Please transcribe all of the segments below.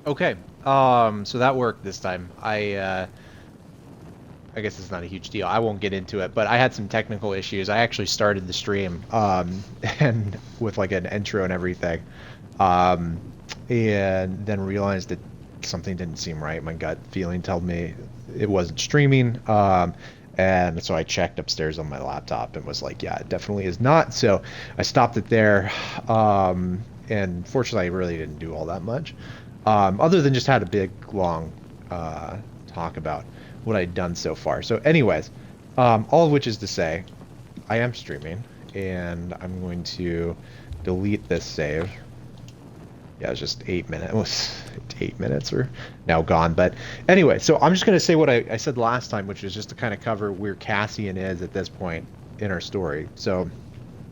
Okay. So that worked this time. I guess it's not a huge deal. I won't get into it, but I had some technical issues. I actually started the stream, and with like an intro and everything, um, and then realized that something didn't seem right. My gut feeling told me it wasn't streaming, and so I checked upstairs on my laptop and was like, yeah, it definitely is not. So I stopped it there, and fortunately, I really didn't do all that much, other than just had a big long talk about what I'd done so far. So, anyways, all of which is to say, I am streaming, and I'm going to delete this save. Yeah, it was just 8 minutes. It was 8 minutes are now gone. But anyway, so I'm just going to say what I said last time, which is just to kind of cover where Cassian is at this point in our story. So,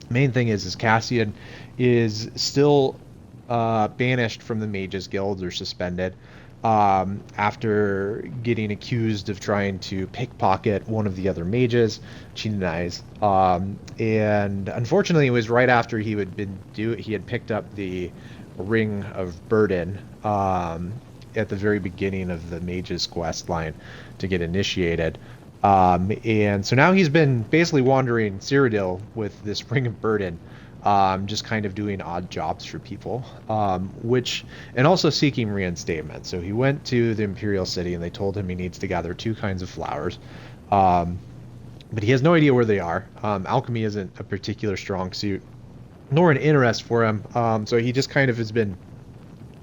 main thing is Cassian is still banished from the Mages Guild or suspended after getting accused of trying to pickpocket one of the other mages, she denies. And unfortunately, it was right after he had picked up the Ring of Burden at the very beginning of the Mage's quest line to get initiated. And so now he's been basically wandering Cyrodiil with this Ring of Burden, just kind of doing odd jobs for people, and also seeking reinstatement. So he went to the Imperial City and they told him he needs to gather two kinds of flowers. Um, but he has no idea where they are. Alchemy isn't a particular strong suit, nor an interest for him. So he just kind of has been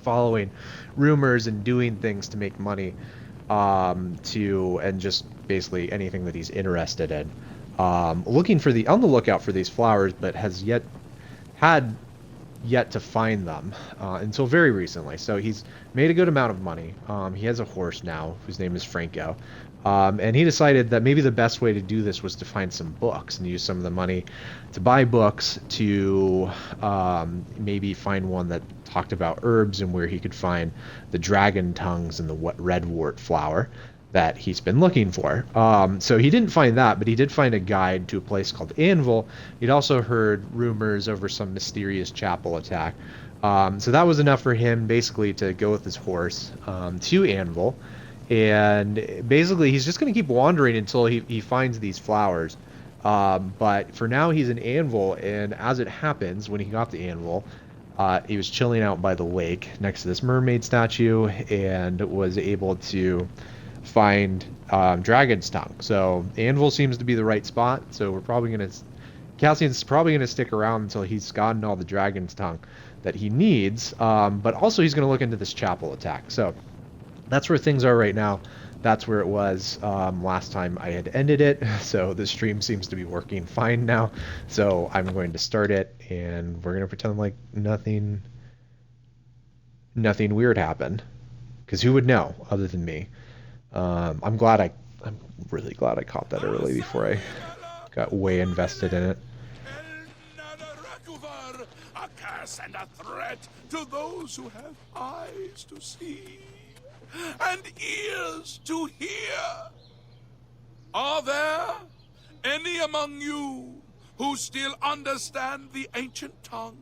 following rumors and doing things to make money, and just basically anything that he's interested in. Looking for on the lookout for these flowers, but had yet to find them until very recently. So he's made a good amount of money. He has a horse now whose name is Franco. And he decided that maybe the best way to do this was to find some books and use some of the money to buy books to maybe find one that talked about herbs and where he could find the dragon tongues and the redwort flower that he's been looking for. So he didn't find that, but he did find a guide to a place called Anvil. He'd also heard rumors over some mysterious chapel attack. So that was enough for him basically to go with his horse to Anvil. And basically, he's just going to keep wandering until he finds these flowers. But for now, he's in Anvil, and as it happens, when he got to Anvil, he was chilling out by the lake next to this mermaid statue and was able to find Dragon's Tongue. So Anvil seems to be the right spot. So Cassian's probably gonna stick around until he's gotten all the Dragon's Tongue that he needs. But also he's gonna look into this chapel attack. So that's where things are right now. That's where it was last time I had ended it. So the stream seems to be working fine now. So I'm going to start it, and we're gonna pretend like nothing weird happened, because who would know other than me? I'm really glad I caught that early before I got way invested in it. A curse and a threat to those who have eyes to see and ears to hear. Are there any among you who still understand the ancient tongue?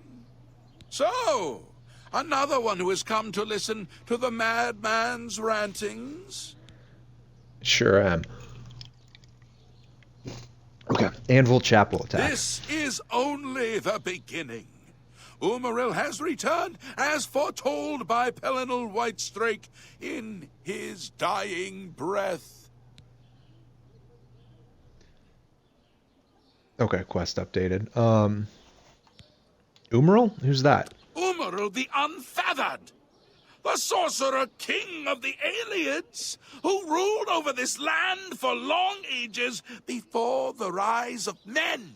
So, another one who has come to listen to the madman's rantings? Sure am. Okay. Anvil Chapel attack. This is only the beginning. Umaril has returned as foretold by Pelinal Whitestrake in his dying breath. Okay, quest updated. Umaril? Who's that? Umaril the Unfeathered, the sorcerer king of the Aliens, who ruled over this land for long ages before the rise of men.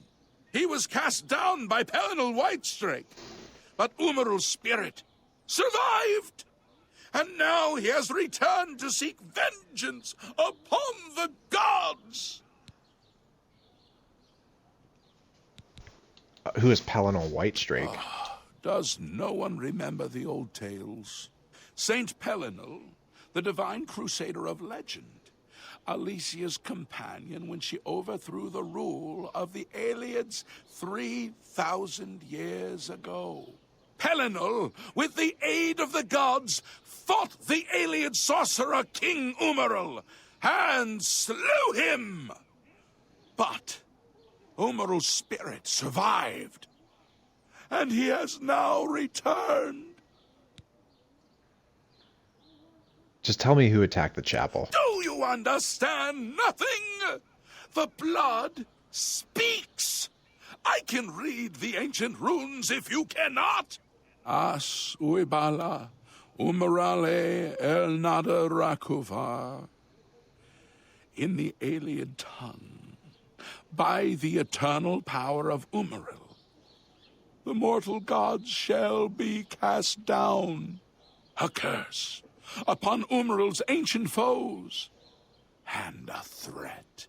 He was cast down by Pelinal Whitestrake, but Umaril's spirit survived, and now he has returned to seek vengeance upon the gods. Who is Pelinal Whitestrake? Does no one remember the old tales? Saint Pelinal, the divine crusader of legend, Alicia's companion when she overthrew the rule of the Aliens 3,000 years ago. Pellinul, with the aid of the gods, fought the alien sorcerer King Umaril, and slew him. But Umaril's spirit survived, and he has now returned. Just tell me who attacked the chapel. Do you understand nothing? The blood speaks. I can read the ancient runes if you cannot. As uibala, umarale el nada rakuvar. In the alien tongue, by the eternal power of Umaril, the mortal gods shall be cast down. A curse upon Umaril's ancient foes, and a threat.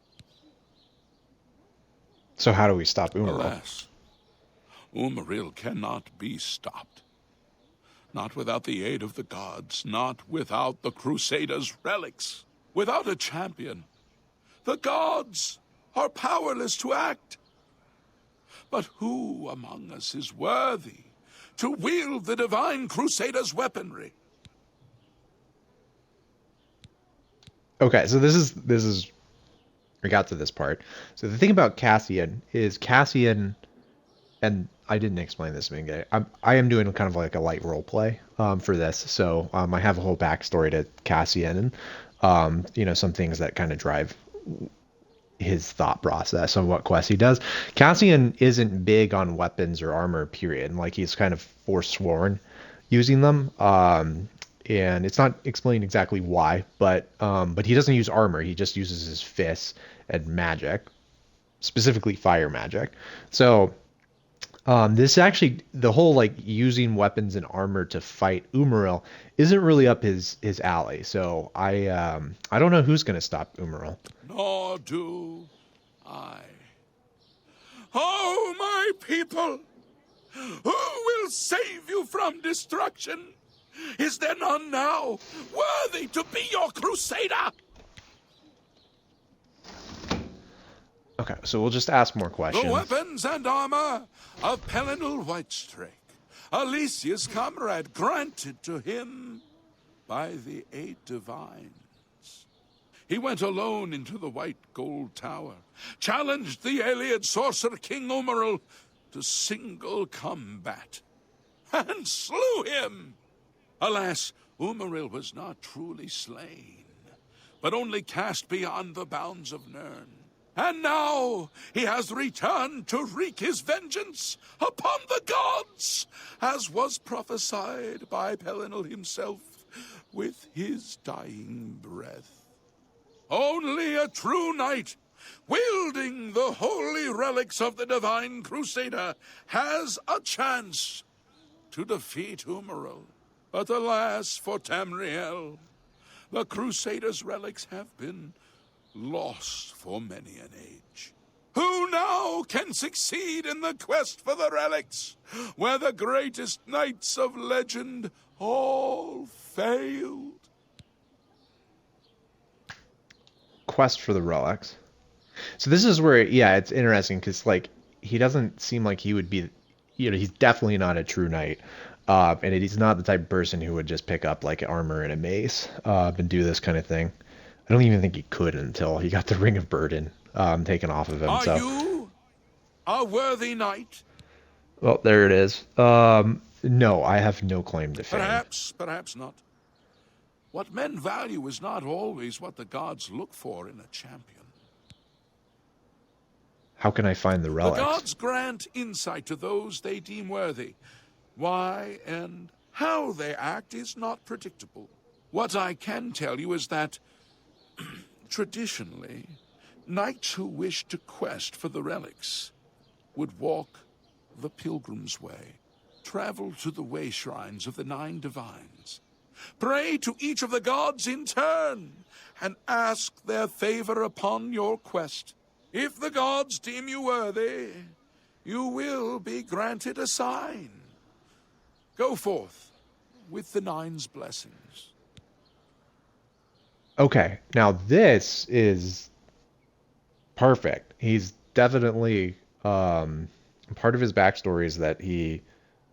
So how do we stop Umaril? Alas, Umaril cannot be stopped. Not without the aid of the gods, not without the Crusaders' relics. Without a champion, the gods are powerless to act. But who among us is worthy to wield the divine Crusaders' weaponry? Okay, so this is we got to this part. So the thing about Cassian is Cassian, and I didn't explain this to me. I am doing kind of like a light role play for this. So I have a whole backstory to Cassian, and some things that kind of drive his thought process on what quest he does. Cassian isn't big on weapons or armor, period. Like, he's kind of forsworn using them. And it's not explained exactly why, but he doesn't use armor. He just uses his fists and magic, specifically fire magic. So this actually, the whole like using weapons and armor to fight Umaril isn't really up his alley. So I don't know who's gonna stop Umaril. Nor do I. Oh, my people! Who will save you from destruction? Is there none now worthy to be your crusader? Okay, so we'll just ask more questions. The weapons and armor of Pellinul Whitestrake, Alicia's comrade, granted to him by the 8 divines. He went alone into the White Gold Tower, challenged the alien sorcerer King Umaril to single combat, and slew him. Alas, Umaril was not truly slain, but only cast beyond the bounds of Nirn. And now he has returned to wreak his vengeance upon the gods, as was prophesied by Pellinul himself with his dying breath. Only a true knight, wielding the holy relics of the divine Crusader, has a chance to defeat Umaril. But alas for Tamriel, the Crusaders' relics have been lost for many an age. Who now can succeed in the quest for the relics, where the greatest knights of legend all failed? Quest for the relics. So this is where, yeah, it's interesting because like he doesn't seem like he would be, he's definitely not a true knight. And he's not the type of person who would just pick up like armor and a mace and do this kind of thing. I don't even think he could until he got the Ring of Burden taken off of him. Are you a worthy knight? Well, there it is. No, I have no claim to fame. Perhaps not. What men value is not always what the gods look for in a champion. How can I find the relics? The gods grant insight to those they deem worthy. Why and how they act is not predictable. What I can tell you is that, traditionally, knights who wished to quest for the relics would walk the pilgrim's way, travel to the way shrines of the 9 divines, pray to each of the gods in turn, and ask their favor upon your quest. If the gods deem you worthy, you will be granted a sign. Go forth with the 9's blessings. Okay, now this is perfect. He's definitely part of his backstory is that he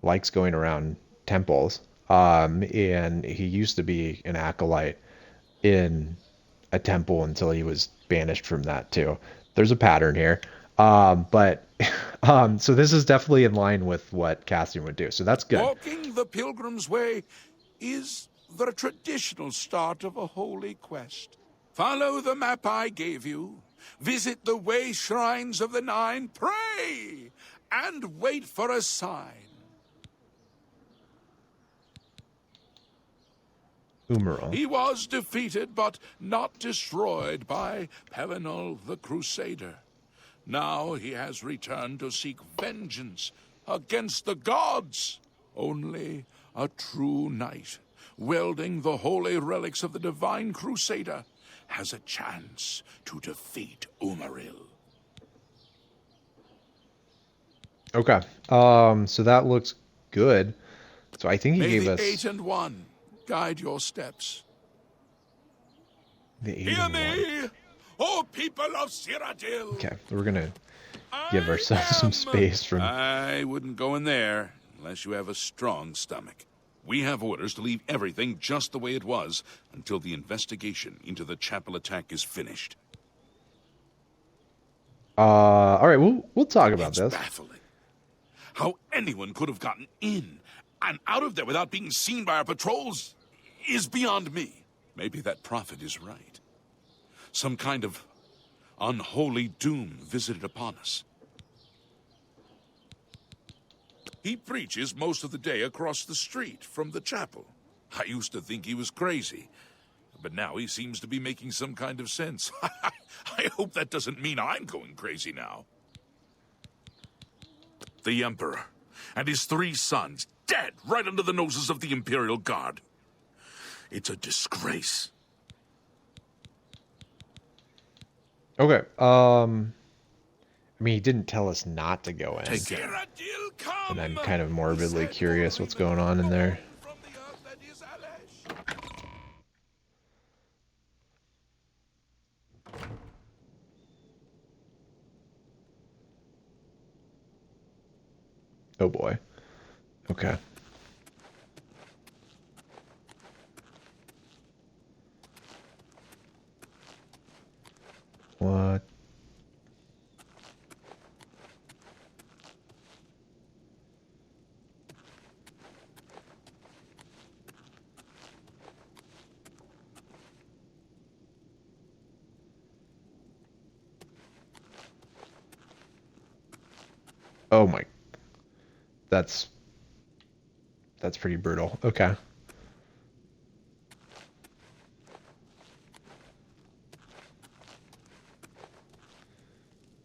likes going around temples. And he used to be an acolyte in a temple until he was banished from that too. There's a pattern here. But so this is definitely in line with what Cassian would do. So that's good. Walking the Pilgrim's Way is the traditional start of a holy quest. Follow the map I gave you, visit the way shrines of the Nine, pray, and wait for a sign. Umaril. He was defeated, but not destroyed by Pelinal the Crusader. Now he has returned to seek vengeance against the gods. Only a true knight, wielding the holy relics of the divine Crusader, has a chance to defeat Umaril. Okay. So that looks good. So I think he gave us... May the 8 and 1 guide your steps. The 8 Hear and 1. me, O people of Cyrodiil! Okay, we're gonna give ourselves some space from... I wouldn't go in there unless you have a strong stomach. We have orders to leave everything just the way it was until the investigation into the chapel attack is finished. All right, we'll talk about It's this. baffling. How anyone could have gotten in and out of there without being seen by our patrols is beyond me. Maybe that prophet is right. Some kind of unholy doom visited upon us. He preaches most of the day across the street from the chapel. I used to think he was crazy, but now he seems to be making some kind of sense. I hope that doesn't mean I'm going crazy now. The Emperor and his 3 sons dead right under the noses of the Imperial Guard. It's a disgrace. Okay. I mean, he didn't tell us not to go in. Take care. And I'm kind of morbidly curious what's going on in there. Oh boy. Okay. What? Oh my. That's pretty brutal. Okay.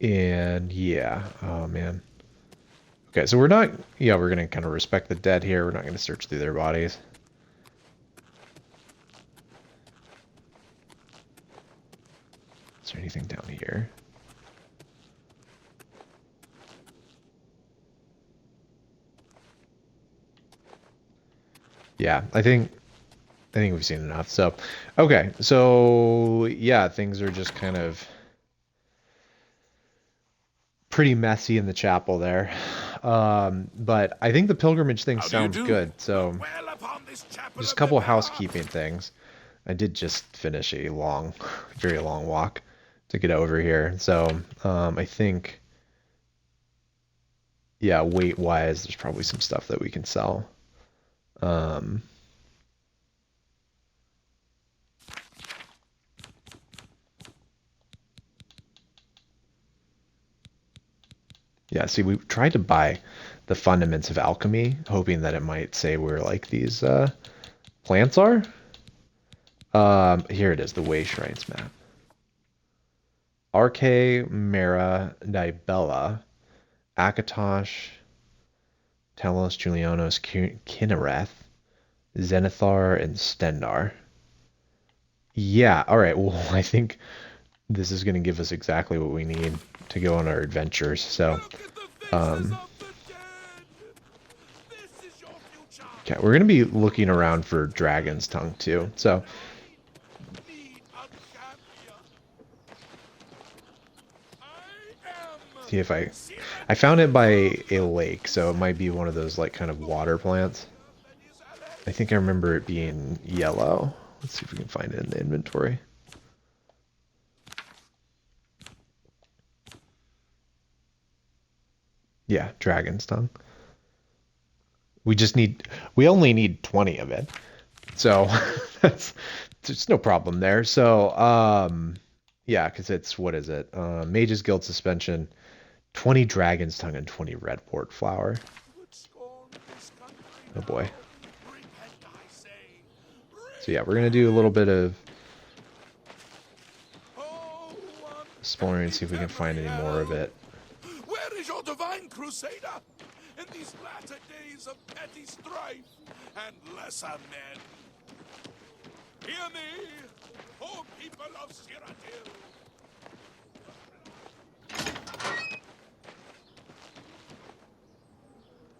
And yeah, oh man. Okay, so we're not, yeah, we're gonna kind of respect the dead here. We're not gonna search through their bodies. Is there anything down here? Yeah, I think we've seen enough. So, okay, so yeah, things are just kind of pretty messy in the chapel there. But I think the pilgrimage thing sounds good. So, just a couple of housekeeping things. I did just finish a long, very long walk to get over here. So, I think, yeah, weight-wise, there's probably some stuff that we can sell. Yeah, see, we tried to buy the fundaments of alchemy, hoping that it might say where like these plants are. Here it is, the Way Shrines map. Arche, Mera, Nibella, Akatosh, Telos, Julianos, Kinnereth, Zenithar, and Stendar. Yeah, alright, well, I think this is going to give us exactly what we need to go on our adventures, so... okay, we're going to be looking around for Dragon's Tongue, too, so... See if I found it by a lake, so it might be one of those like kind of water plants. I think I remember it being yellow. Let's see if we can find it in the inventory. Yeah, dragon's tongue. We only need 20 of it. So that's there's no problem there. So yeah, because it's what is it? Mage's Guild suspension, 20 dragon's tongue and 20 red wart flower. Oh boy. So yeah, we're gonna do a little bit of exploring and see if we can find any more of it. Where is your divine crusader? In these latter days of petty strife and lesser men. Hear me, O people of Cyrodiil.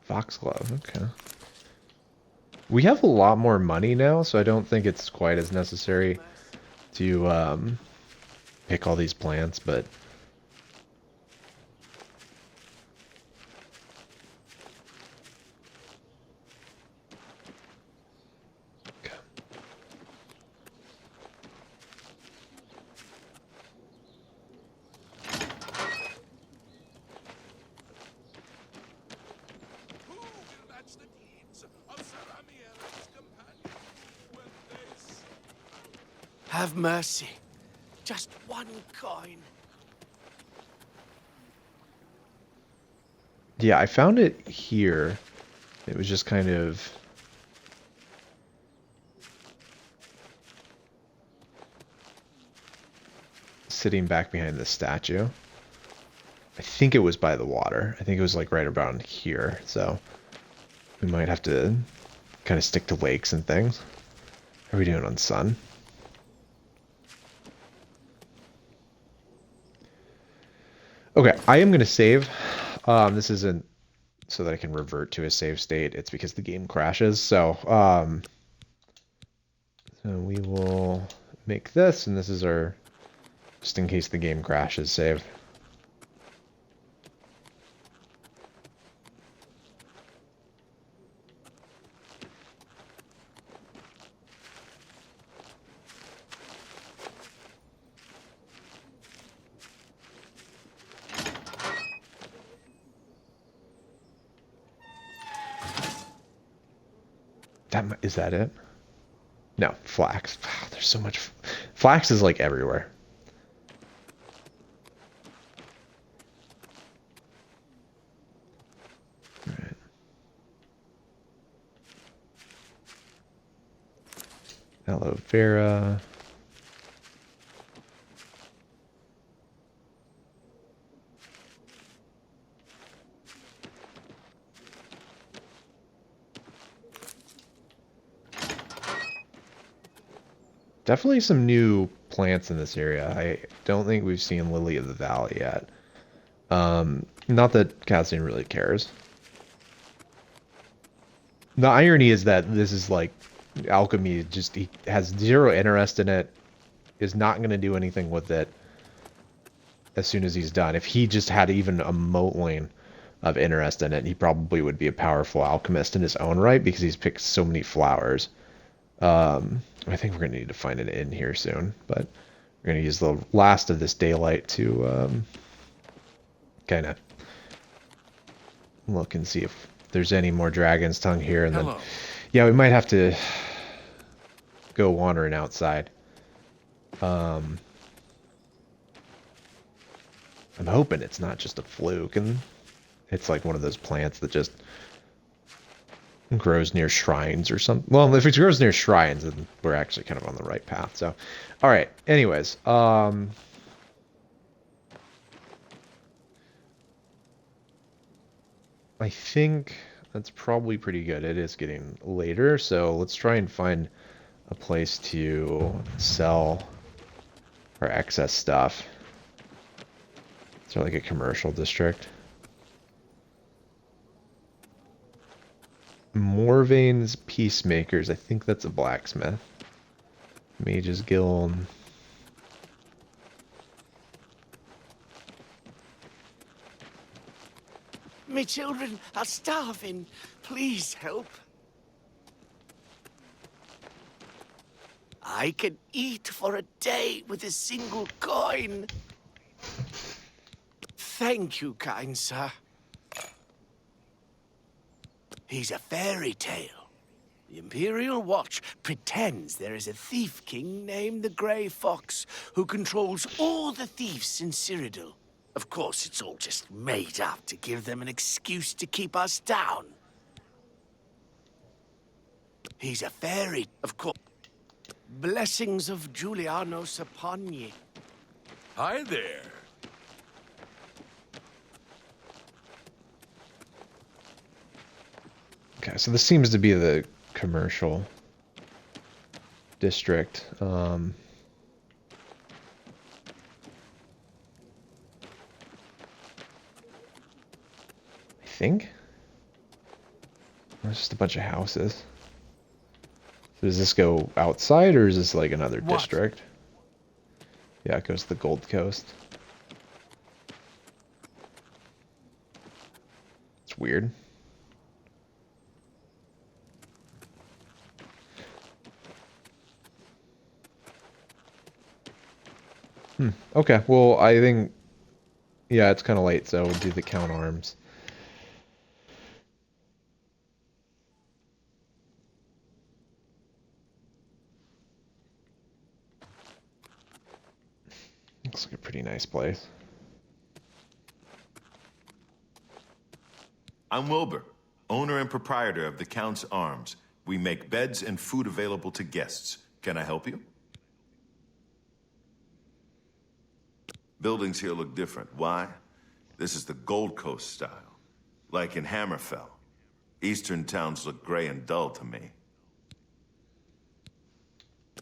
Foxglove, okay. We have a lot more money now, so I don't think it's quite as necessary to pick all these plants, but okay. Who will match the deeds of Saramiel and his companions when this? Have mercy. Just one coin. Yeah, I found it here. It was just kind of sitting back behind the statue. I think it was by the water. I think it was like right around here. So we might have to kind of stick to lakes and things. How are we doing on sun? Okay, I am going to save. This isn't so that I can revert to a save state. It's because the game crashes. So, so we will make this, and this is our, just in case the game crashes, save. Is that it? No, flax. Wow, there's so much. Flax is like everywhere. All right. Aloe vera. Definitely some new plants in this area. I don't think we've seen Lily of the Valley yet. Not that Cassian really cares. The irony is that this is like alchemy, just he has zero interest in it, is not going to do anything with it as soon as he's done. If he just had even a moteling of interest in it, he probably would be a powerful alchemist in his own right because he's picked so many flowers. I think we're going to need to find an inn here soon, but we're going to use the last of this daylight to kind of look and see if there's any more dragon's tongue here. And then, yeah, we might have to go wandering outside. I'm hoping it's not just a fluke and it's like one of those plants that just grows near shrines or something. Well, if it grows near shrines, then we're actually kind of on the right path. So, all right. Anyways, I think that's probably pretty good. It is getting later, so let's try and find a place to sell our excess stuff. Is there like a commercial district? Morvane's Peacemakers. I think that's a blacksmith. Mage's Guild. Me children are starving. Please help. I can eat for a day with a single coin. Thank you, kind sir. He's a fairy tale. The Imperial Watch pretends there is a thief king named the Grey Fox who controls all the thieves in Cyrodiil. Of course, it's all just made up to give them an excuse to keep us down. He's a fairy, of course. Blessings of Julianos upon ye. Hi there. Okay, so this seems to be the commercial district. I think. There's just a bunch of houses. So does this go outside, or is this like another district? Yeah, it goes to the Gold Coast. It's weird. Okay, well, I think, yeah, it's kind of late, so we'll do the count arms. Looks like a pretty nice place. I'm Wilbur, owner and proprietor of the Count's Arms. We make beds and food available to guests. Can I help you? Buildings here look different. Why? This is the Gold Coast style. Like in Hammerfell. Eastern towns look gray and dull to me.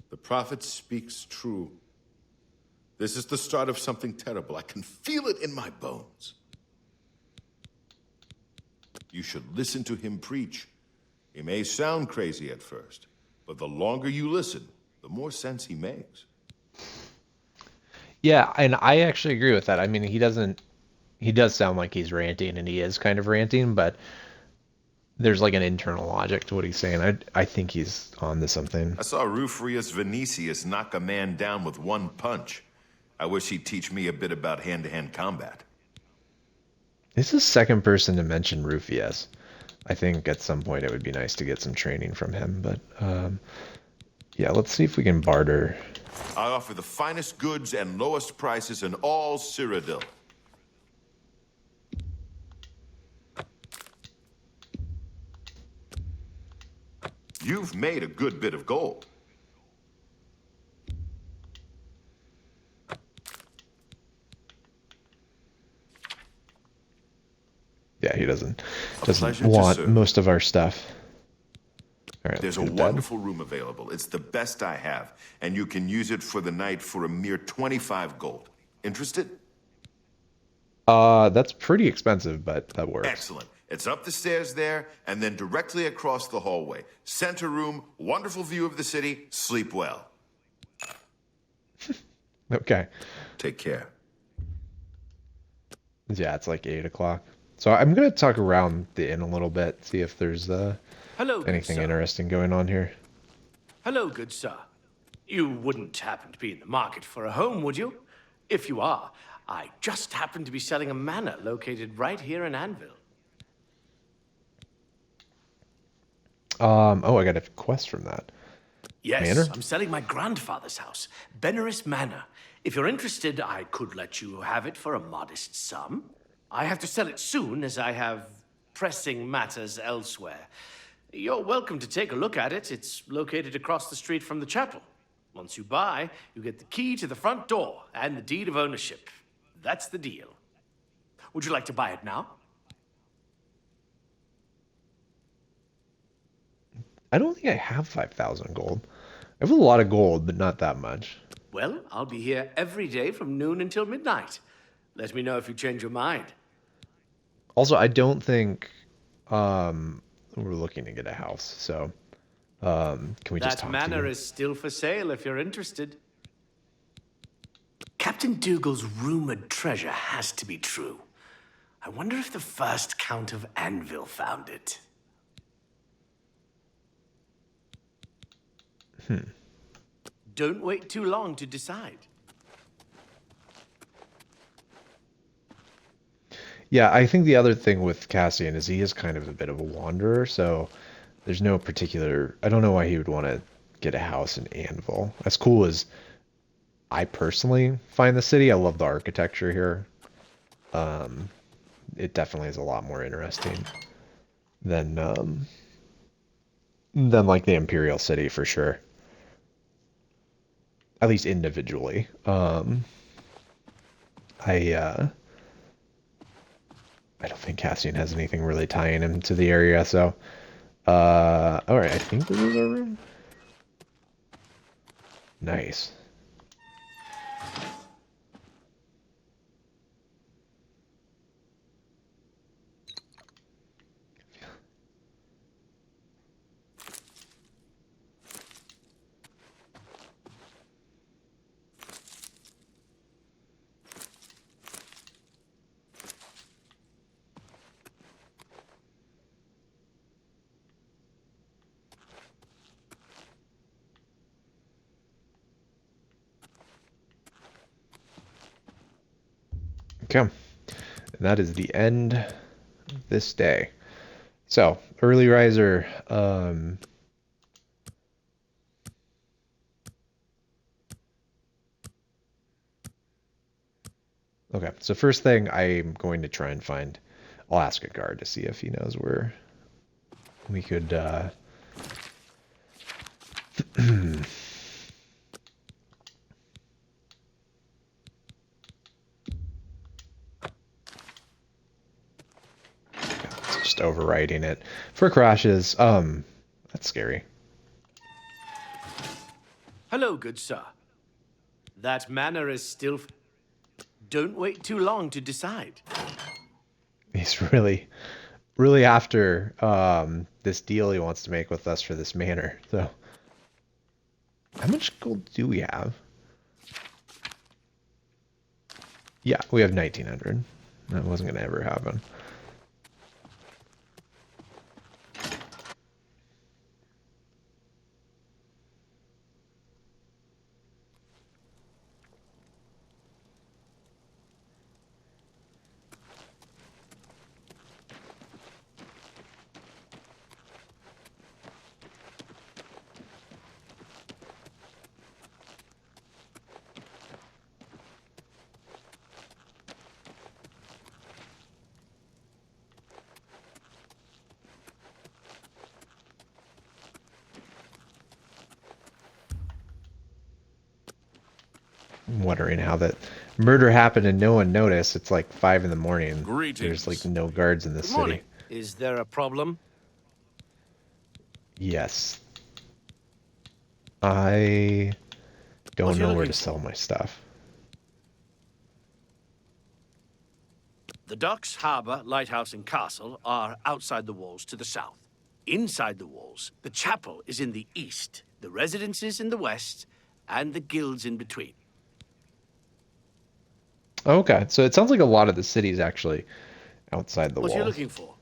The prophet speaks true. This is the start of something terrible. I can feel it in my bones. You should listen to him preach. He may sound crazy at first, but the longer you listen, the more sense he makes. Yeah, and I actually agree with that. I mean, he does sound like he's ranting, and he is kind of ranting, but there's like an internal logic to what he's saying. I think he's on to something. I saw Rufrius Vinicius knock a man down with one punch. I wish he'd teach me a bit about hand-to-hand combat. This is the second person to mention Rufius. I think at some point it would be nice to get some training from him, but yeah, let's see if we can barter. I offer the finest goods and lowest prices in all Cyrodiil. You've made a good bit of gold. Yeah, he doesn't pleasure to want serve. most of our stuff. All right, There's a let's go to bed. wonderful room available. It's the best I have, and you can use it for the night for a mere 25 gold. Interested? That's pretty expensive, but that works. Excellent. It's up the stairs there, and then directly across the hallway. Center room, wonderful view of the city. Sleep well. Okay. Take care. Yeah, it's like 8 o'clock. So I'm gonna talk around the inn a little bit, see if there's Hello, good anything sir. interesting going on here. Hello, good sir. You wouldn't happen to be in the market for a home, would you? If you are, I just happen to be selling a manor located right here in Anvil. Oh, I got a quest from that. Yes, Manor? I'm selling my grandfather's house, Beneris Manor. If you're interested, I could let you have it for a modest sum. I have to sell it soon, as I have pressing matters elsewhere. You're welcome to take a look at it. It's located across the street from the chapel. Once you buy, you get the key to the front door and the deed of ownership. That's the deal. Would you like to buy it now? I don't think I have 5,000 gold. I have a lot of gold, but not that much. Well, I'll be here every day from noon until midnight. Let me know if you change your mind. Also, I don't think we're looking to get a house, so can we just talk That to manor you? is still for sale if you're interested. Captain Dougal's rumored treasure has to be true. I wonder if the first Count of Anvil found it. Don't wait too long to decide. Yeah, I think the other thing with Cassian is he is kind of a bit of a wanderer, so there's no particular... I don't know why he would want to get a house in Anvil. As cool as I personally find the city, I love the architecture here. It definitely is a lot more interesting than like the Imperial City for sure. At least individually. I don't think Cassian has anything really tying him to the area, so alright, I think this is our room. Nice. Okay. And that is the end of this day. So, early riser, okay, so first thing I'm going to try and find, I'll ask a guard to see if he knows where we could, it's just overwriting it. For crashes, that's scary. Hello, good sir. That manor is still... Don't wait too long to decide. He's really, really after this deal he wants to make with us for this manor. So, how much gold do we have? Yeah, we have 1900. That wasn't going to ever happen. I'm wondering how that murder happened and no one noticed. It's like 5 in the morning. Greetings. There's like no guards in the Good city. morning. Is there a problem? Yes. I don't What you know where looking to for? sell my stuff. The docks, harbor, lighthouse, and castle are outside the walls to the south. Inside the walls, the chapel is in the east, the residences in the west, and the guilds in between. Okay, so it sounds like a lot of the city is actually outside the What are you walls. looking for?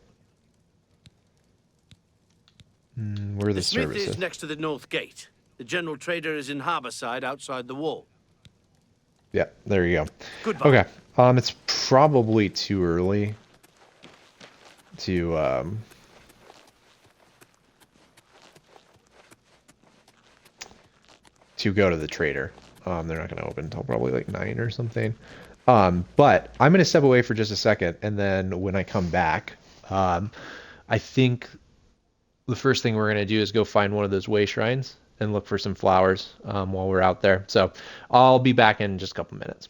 Where are The the smith services? is next to the north gate. The general trader is in harbor side outside the wall. Yeah, there you go. Goodbye. Okay, it's probably too early to go to the trader. They're not going to open until probably like 9 or something. But I'm going to step away for just a second, and then when I come back, I think the first thing we're going to do is go find one of those way shrines and look for some flowers while we're out there. So I'll be back in just a couple minutes.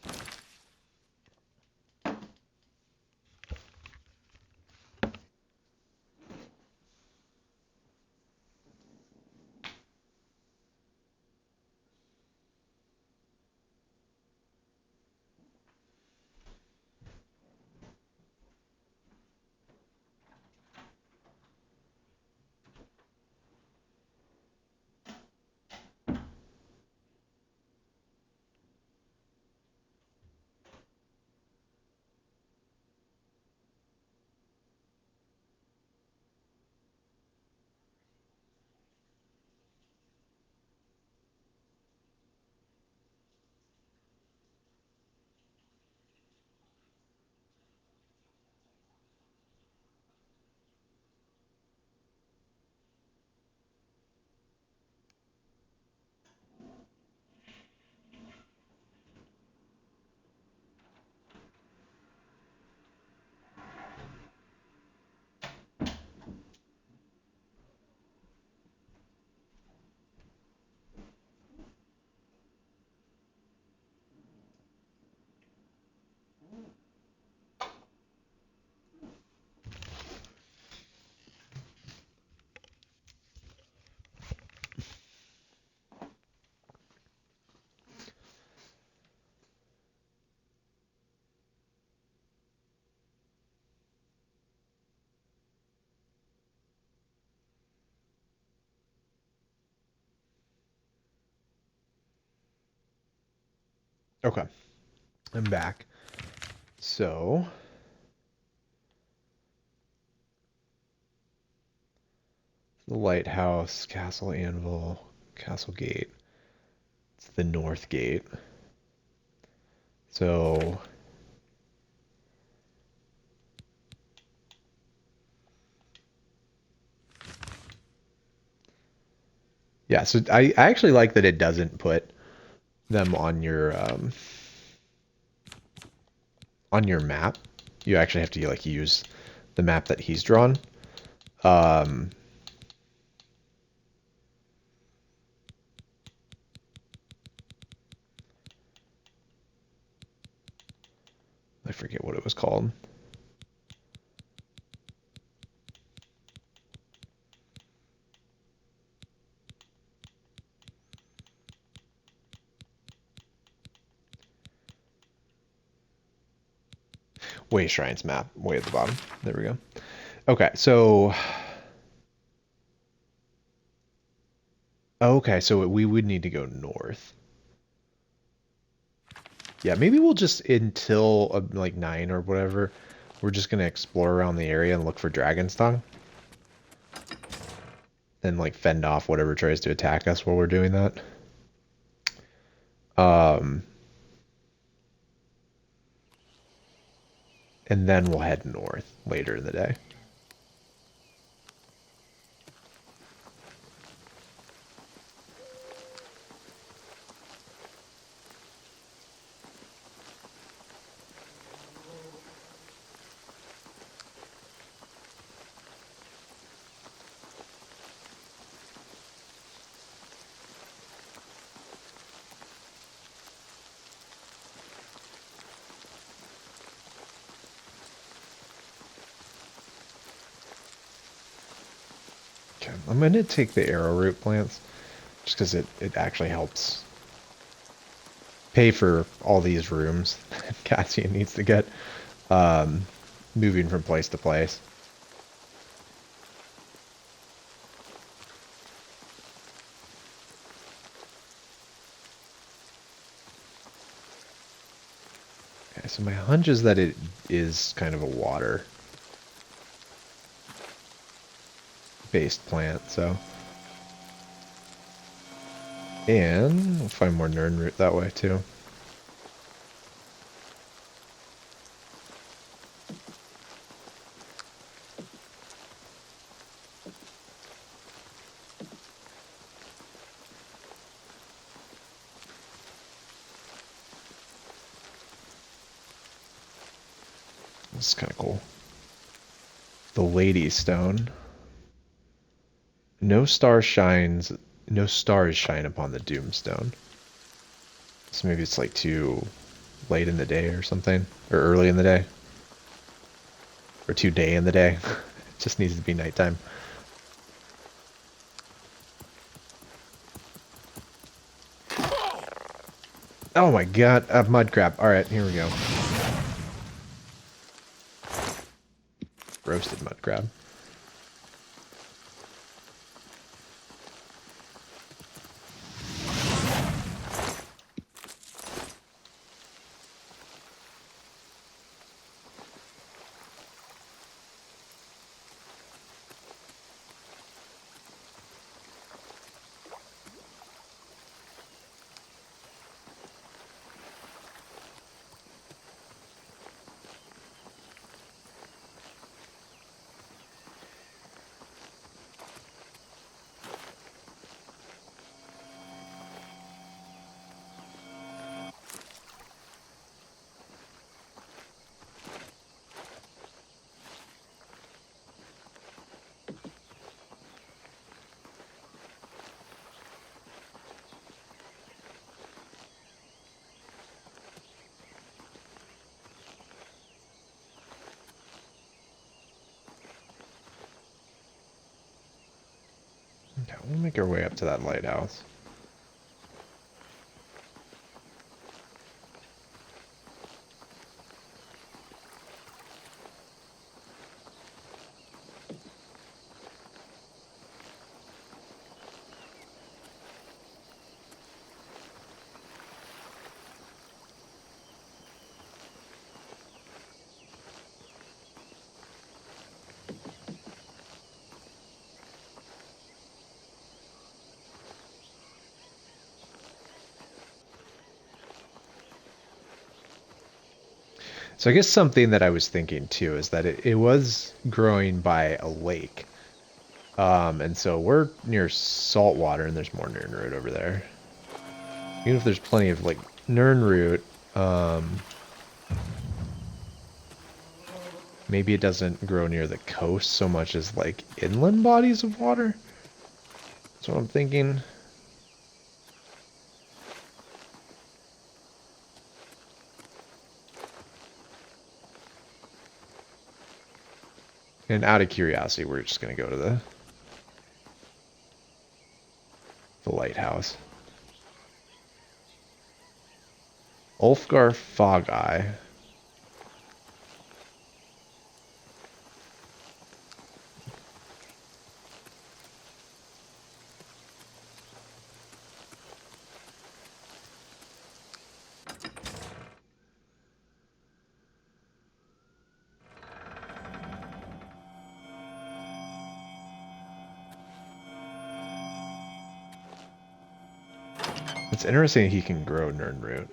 Okay, I'm back. So the lighthouse, castle anvil, castle gate. It's the north gate. So yeah, so I actually like that it doesn't put them on your map. You actually have to like use the map that he's drawn. Um, I forget what it was called. Way Shrines map, way at the bottom. There we go. Okay, so we would need to go north. Yeah, maybe we'll just until like 9 or whatever. We're just gonna explore around the area and look for Dragon's Tongue. And like fend off whatever tries to attack us while we're doing that. And then we'll head north later in the day. Okay, I'm going to take the arrowroot plants just because it actually helps pay for all these rooms that Cassian needs to get moving from place to place. Okay, so my hunch is that it is kind of a water based plant, so. And we'll find more Nern root that way too. This is kind of cool. The Lady Stone. No stars shine upon the Doomstone. So maybe it's like too late in the day or something, or early in the day, or too day in the day. It just needs to be nighttime. Oh my god, a mud crab. Alright, here we go. Roasted mud crab. Okay, we'll make our way up to that lighthouse. So I guess something that I was thinking too is that it was growing by a lake. And so we're near salt water and there's more nernroot over there. Even if there's plenty of like nernroot, maybe it doesn't grow near the coast so much as like inland bodies of water. That's what I'm thinking. And out of curiosity, we're just going to go to the lighthouse. Ulfgar Fog Eye. It's interesting he can grow nernroot.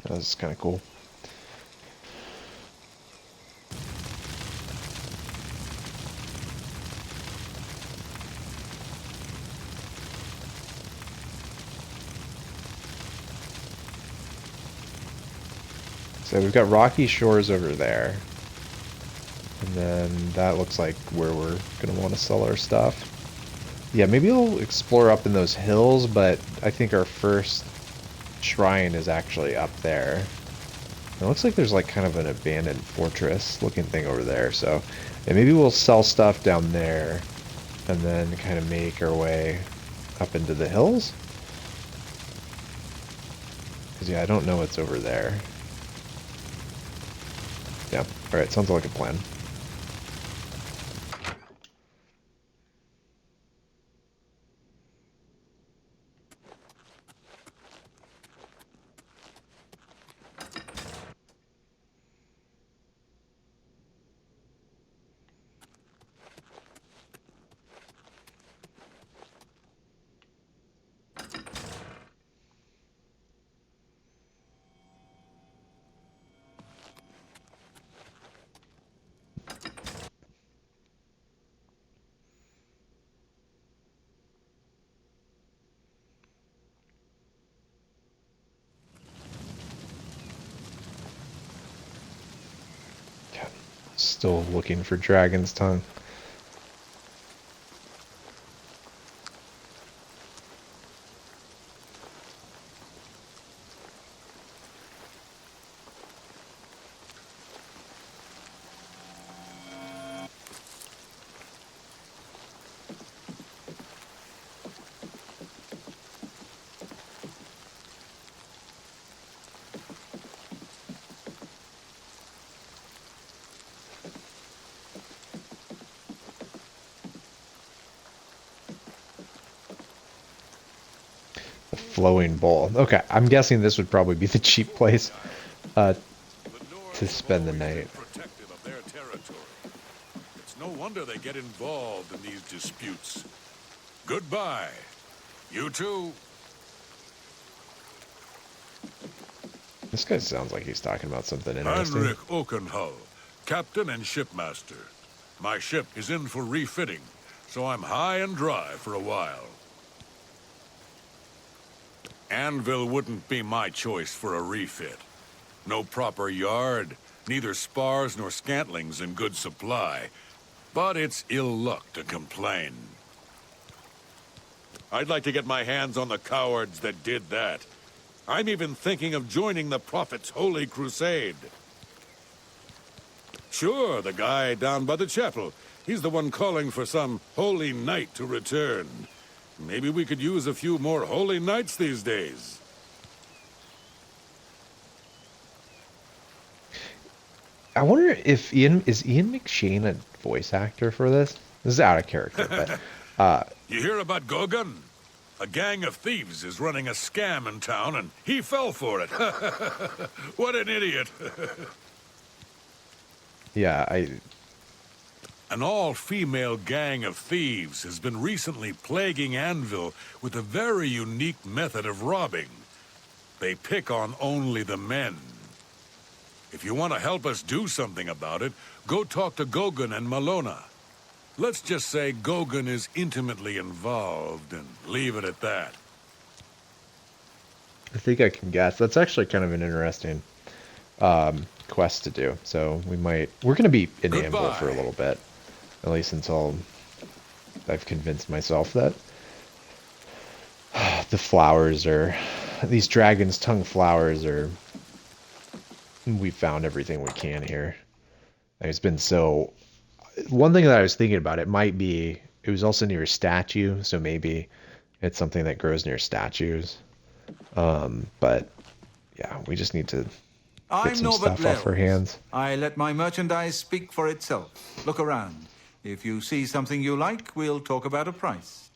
That's kind of cool. So we've got rocky shores over there. And then that looks like where we're going to want to sell our stuff. Yeah, maybe we'll explore up in those hills, but I think our first shrine is actually up there. It looks like there's like kind of an abandoned fortress looking thing over there. So yeah, maybe we'll sell stuff down there and then kind of make our way up into the hills. Because yeah, I don't know what's over there. Yeah, alright, sounds like a plan. Still looking for Dragon's Tongue. Flowing bowl. Okay, I'm guessing this would probably be the cheap place to spend the night. Protective of their territory. It's no wonder they get involved in these disputes. Goodbye. You too. This guy sounds like he's talking about something interesting. Heinrich Oakenhull, captain and shipmaster. My ship is in for refitting, so I'm high and dry for a while. Anvil wouldn't be my choice for a refit. No proper yard, neither spars nor scantlings in good supply. But it's ill luck to complain. I'd like to get my hands on the cowards that did that. I'm even thinking of joining the Prophet's Holy Crusade. Sure, the guy down by the chapel. He's the one calling for some holy knight to return. Maybe we could use a few more holy knights these days. I wonder if Ian McShane a voice actor for this? This is out of character, but You hear about Gogun? A gang of thieves is running a scam in town, and he fell for it. What an idiot. yeah, An all-female gang of thieves has been recently plaguing Anvil with a very unique method of robbing. They pick on only the men. If you want to help us do something about it, go talk to Gogun and Malona. Let's just say Gogun is intimately involved, and leave it at that. I think I can guess. That's actually kind of an interesting quest to do. So we're going to be in Anvil for a little bit, at least until I've convinced myself that these dragon's tongue flowers are. We found everything we can here. It's been so. One thing that I was thinking about, it was also near a statue, so maybe it's something that grows near statues. But yeah, we just need to get some stuff off our hands. I let my merchandise speak for itself. Look around. If you see something you like, we'll talk about a price.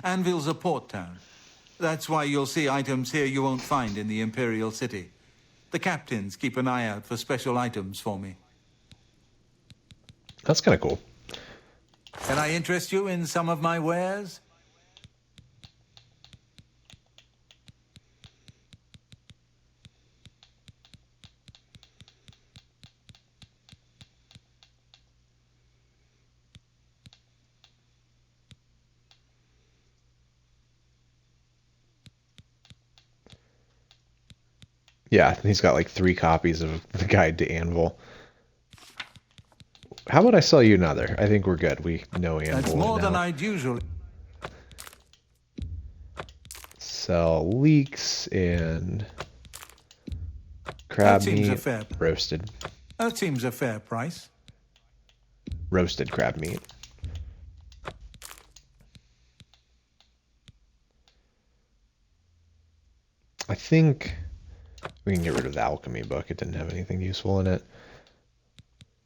Anvil's a port town. That's why you'll see items here you won't find in the Imperial City. The captains keep an eye out for special items for me. That's kind of cool. Can I interest you in some of my wares? Yeah, he's got like 3 copies of the Guide to Anvil. How about I sell you another? I think we're good. We know Anvil. That's more than I'd usually. Sell leeks and crab meat, roasted. That seems a fair price. Roasted crab meat. I think we can get rid of the alchemy book. It didn't have anything useful in it.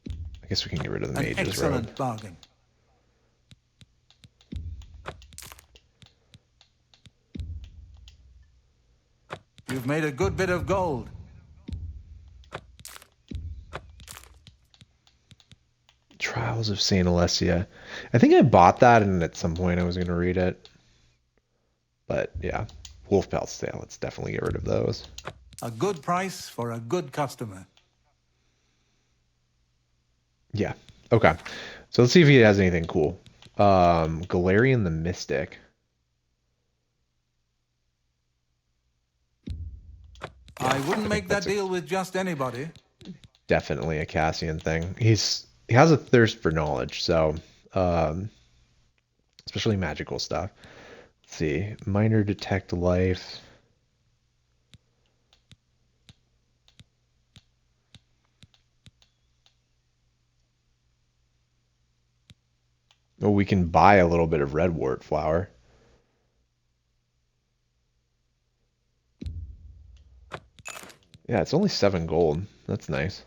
I guess we can get rid of the mage's robe. Excellent bargain. You've made a good bit of gold. Trials of Saint Alessia. I think I bought that, and at some point I was going to read it. But yeah, wolf pelts. Yeah, let's definitely get rid of those. A good price for a good customer. Yeah. Okay. So let's see if he has anything cool. Galarian the Mystic. I wouldn't make that deal with just anybody. Definitely a Cassian thing. He has a thirst for knowledge, so especially magical stuff. Let's see. Minor detect life. Oh, we can buy a little bit of redwort flower. Yeah, it's only 7 gold. That's nice.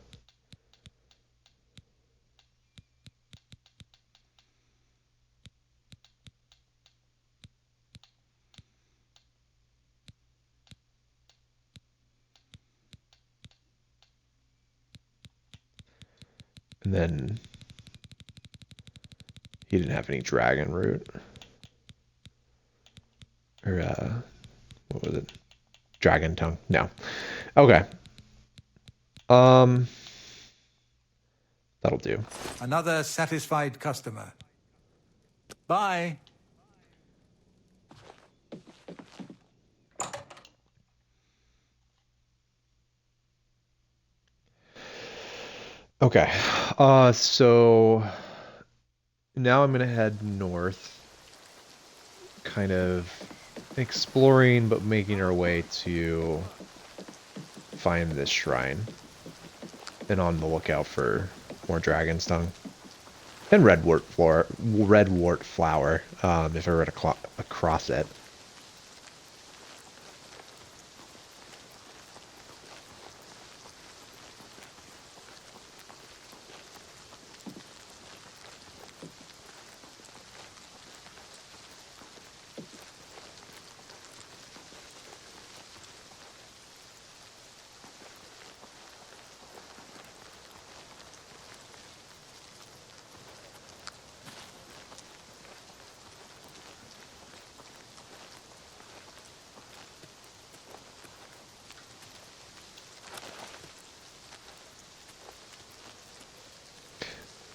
And then he didn't have any dragon root. Or, what was it? Dragon tongue. No. Okay. That'll do. Another satisfied customer. Bye. Okay. So now I'm gonna head north, kind of exploring, but making our way to find this shrine, and on the lookout for more dragon's tongue and redwort flower, if I run across it.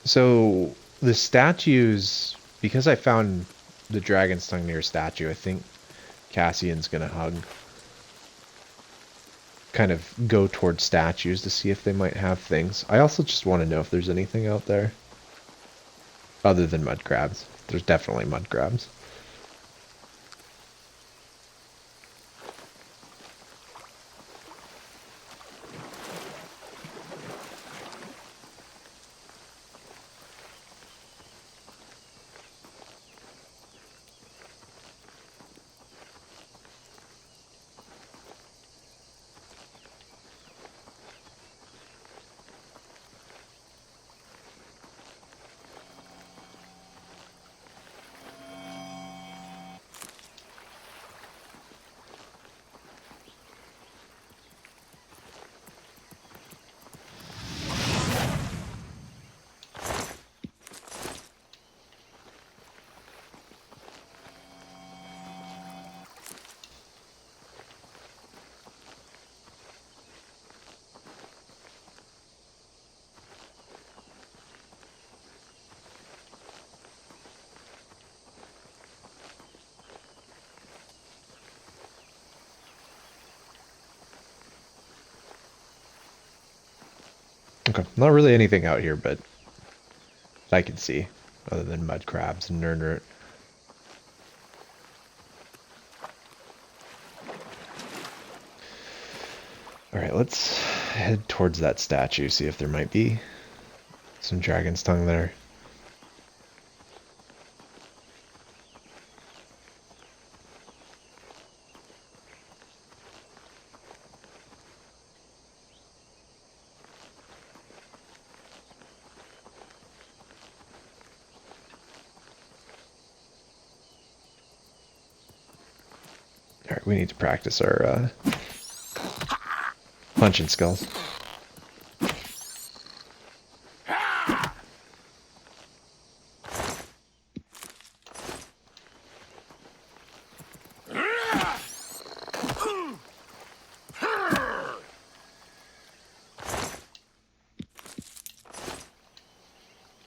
So the statues, because I found the dragon's tongue near a statue, I think Cassian's gonna kind of go towards statues to see if they might have things. I also just want to know if there's anything out there other than mud crabs. There's definitely mud crabs. Okay, not really anything out here, but I can see, other than mud crabs and nernert. Alright, let's head towards that statue, see if there might be some dragon's tongue there. Alright, we need to practice our punching skills.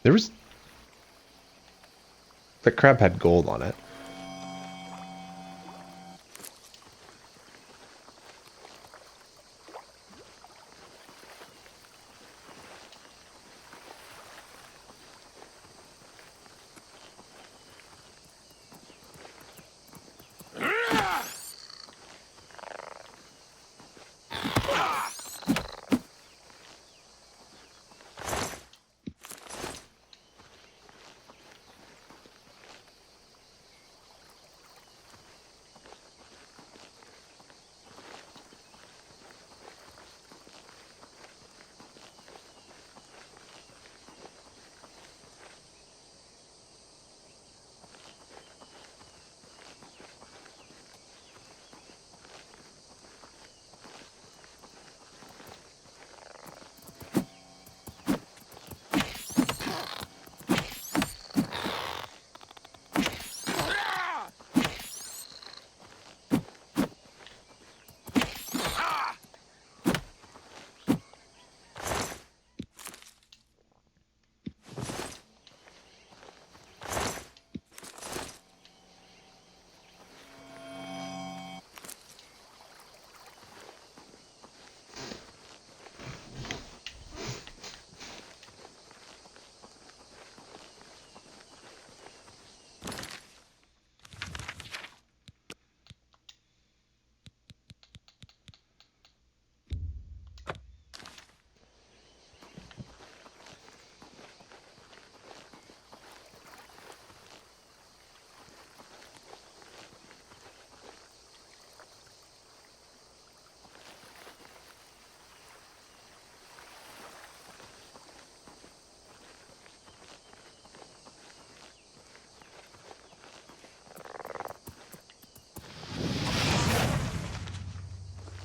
There was... The crab had gold on it.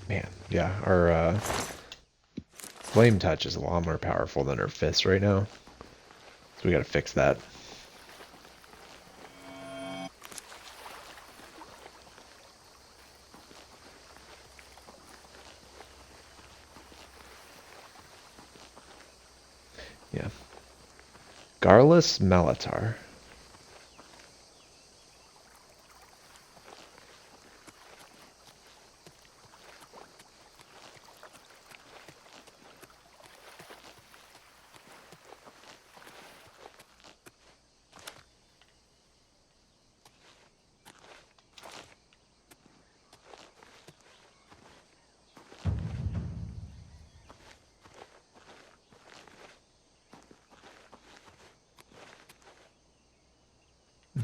Man, yeah, our flame touch is a lot more powerful than our fist right now. So we gotta fix that. Yeah. Garlus Malatar.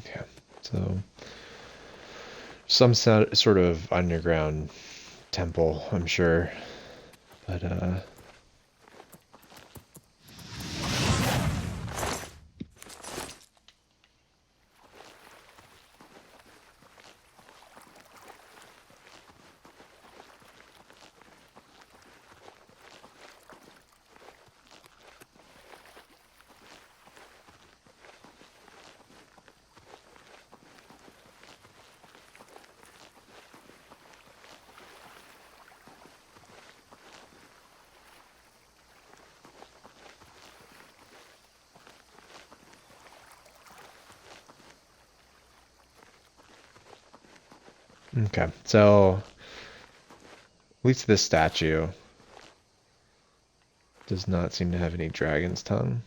Okay, so some sort of underground temple, I'm sure, but okay. So at least this statue does not seem to have any dragon's tongue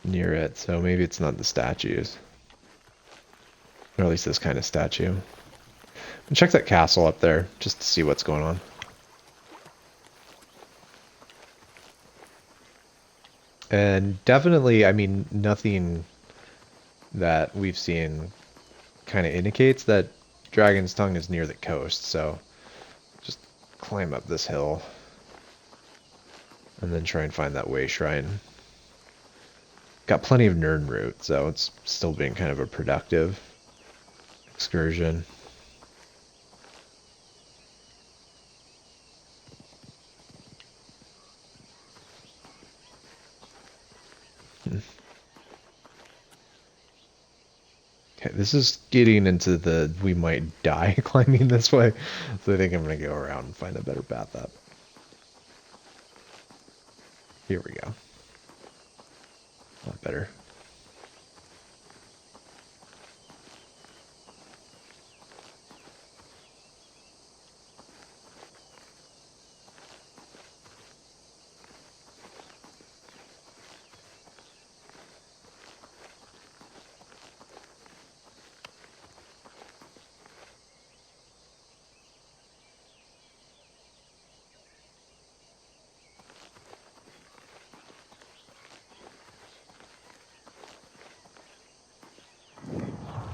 near it, so maybe it's not the statues. Or at least this kind of statue. And check that castle up there, just to see what's going on. And definitely, I mean, nothing that we've seen kind of indicates that Dragon's Tongue is near the coast, so just climb up this hill and then try and find that way shrine. Got plenty of Nern route, so it's still being kind of a productive excursion. Okay, this is getting into the we might die climbing this way, so I think I'm going to go around and find a better path up. Here we go. A lot better.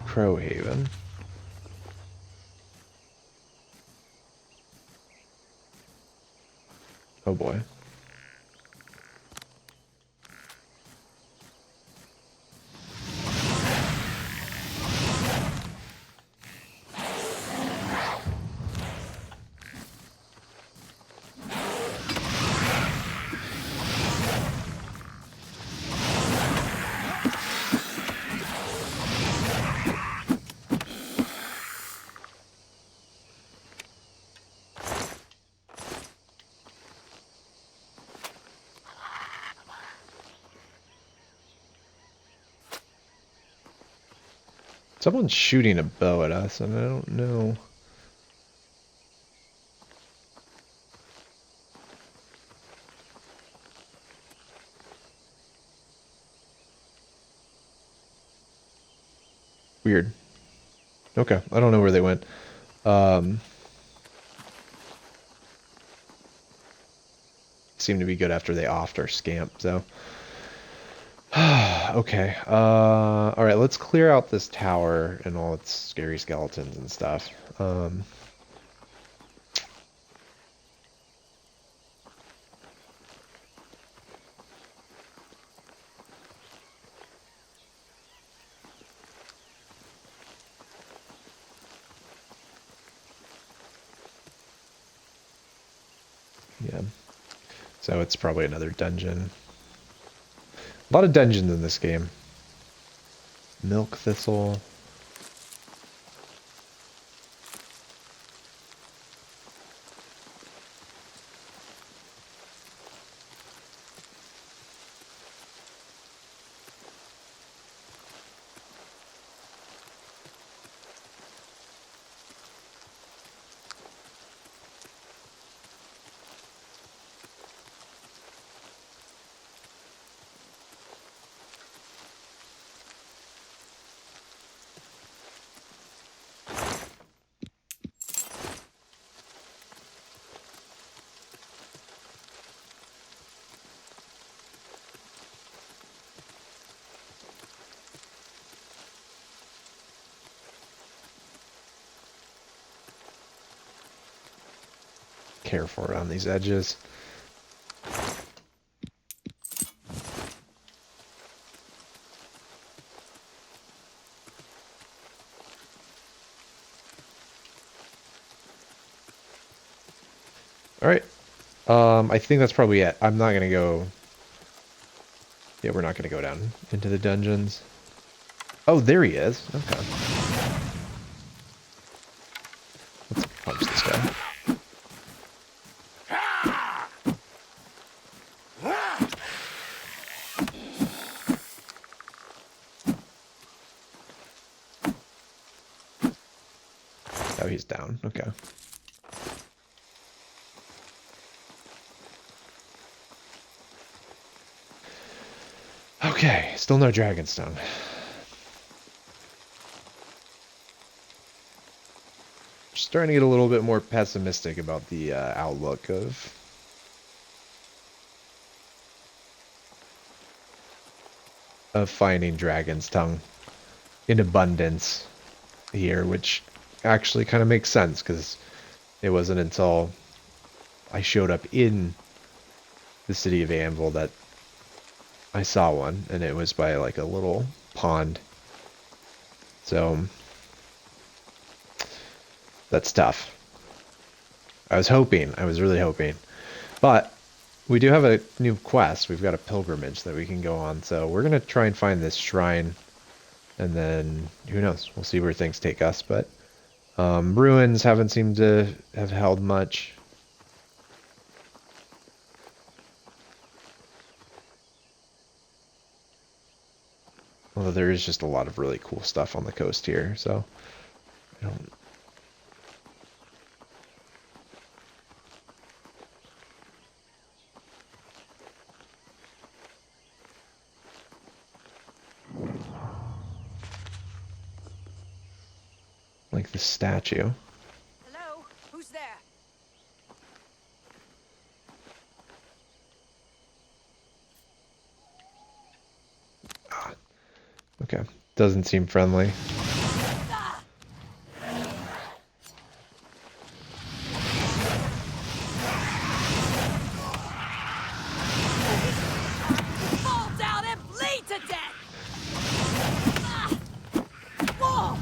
Crowhaven. Oh boy. Someone's shooting a bow at us, and I don't know. Weird. Okay, I don't know where they went. Seemed to be good after they offed our scamp, so. Okay. Alright, let's clear out this tower and all its scary skeletons and stuff. Yeah. So it's probably another dungeon. A lot of dungeons in this game. Milk thistle. Careful around these edges. Alright. I think that's probably it. I'm not gonna go... Yeah, we're not gonna go down into the dungeons. Oh, there he is. Okay. Let's punch this guy. Oh, he's down. Okay. Okay, still no Dragonstone. Starting to get a little bit more pessimistic about the outlook of finding Dragon's Tongue in abundance here, which actually kind of makes sense because it wasn't until I showed up in the city of Anvil that I saw one, and it was by like a little pond. So that's tough. I was really hoping. But we do have a new quest. We've got a pilgrimage that we can go on. So we're going to try and find this shrine. And then, who knows? We'll see where things take us. But ruins haven't seemed to have held much. Although there is just a lot of really cool stuff on the coast here. So I don't... like the statue. Hello? Who's there? Ah, okay. Doesn't seem friendly. Fall down and bleed to death! Whoa!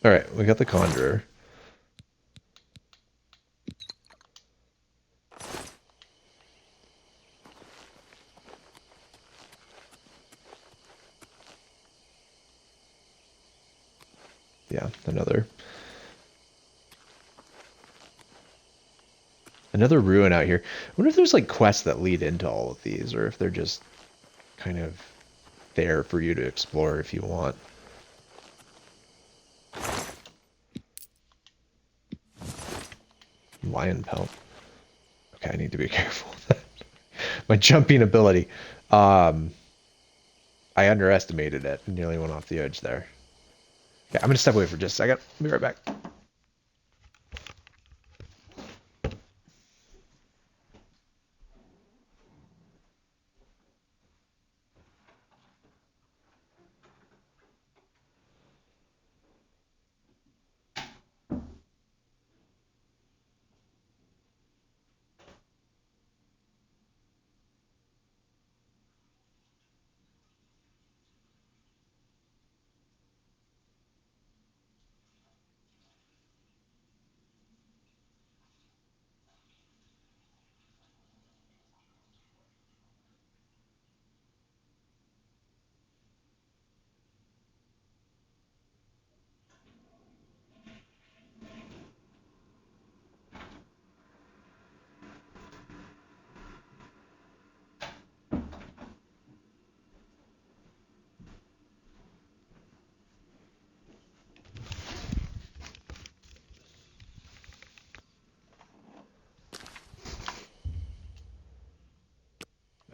Alright, we got the Conjurer. Yeah, another ruin out here. I wonder if there's like quests that lead into all of these, or if they're just kind of there for you to explore if you want. Lion pelt. Okay, I need to be careful with that. My jumping ability. I underestimated it and nearly went off the edge there. Okay, I'm gonna step away for just a second. I'll be right back.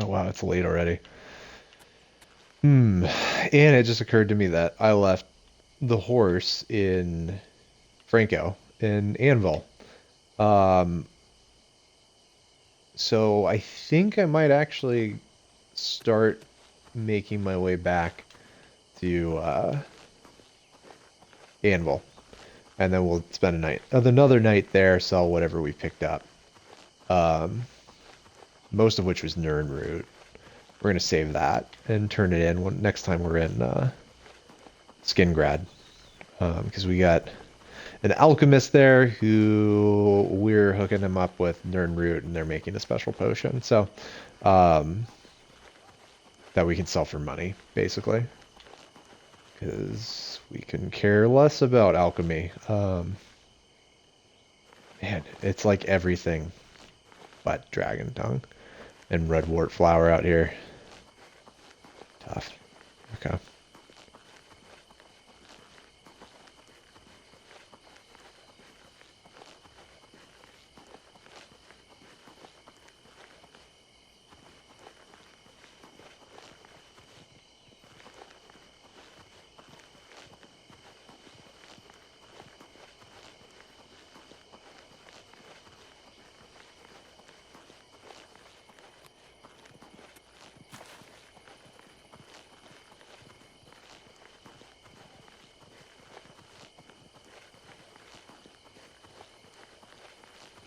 Oh wow, it's late already. And it just occurred to me that I left the horse in Franco in Anvil. Um, so I think I might actually start making my way back to Anvil, and then we'll spend another night there, sell whatever we picked up. Most of which was Nirnroot. We're gonna save that and turn it in next time we're in Skingrad, because we got an alchemist there who we're hooking him up with Nirnroot, and they're making a special potion, so that we can sell for money, basically, because we can care less about alchemy. Man, it's like everything but dragon tongue and redwort flower out here. Tough. Okay.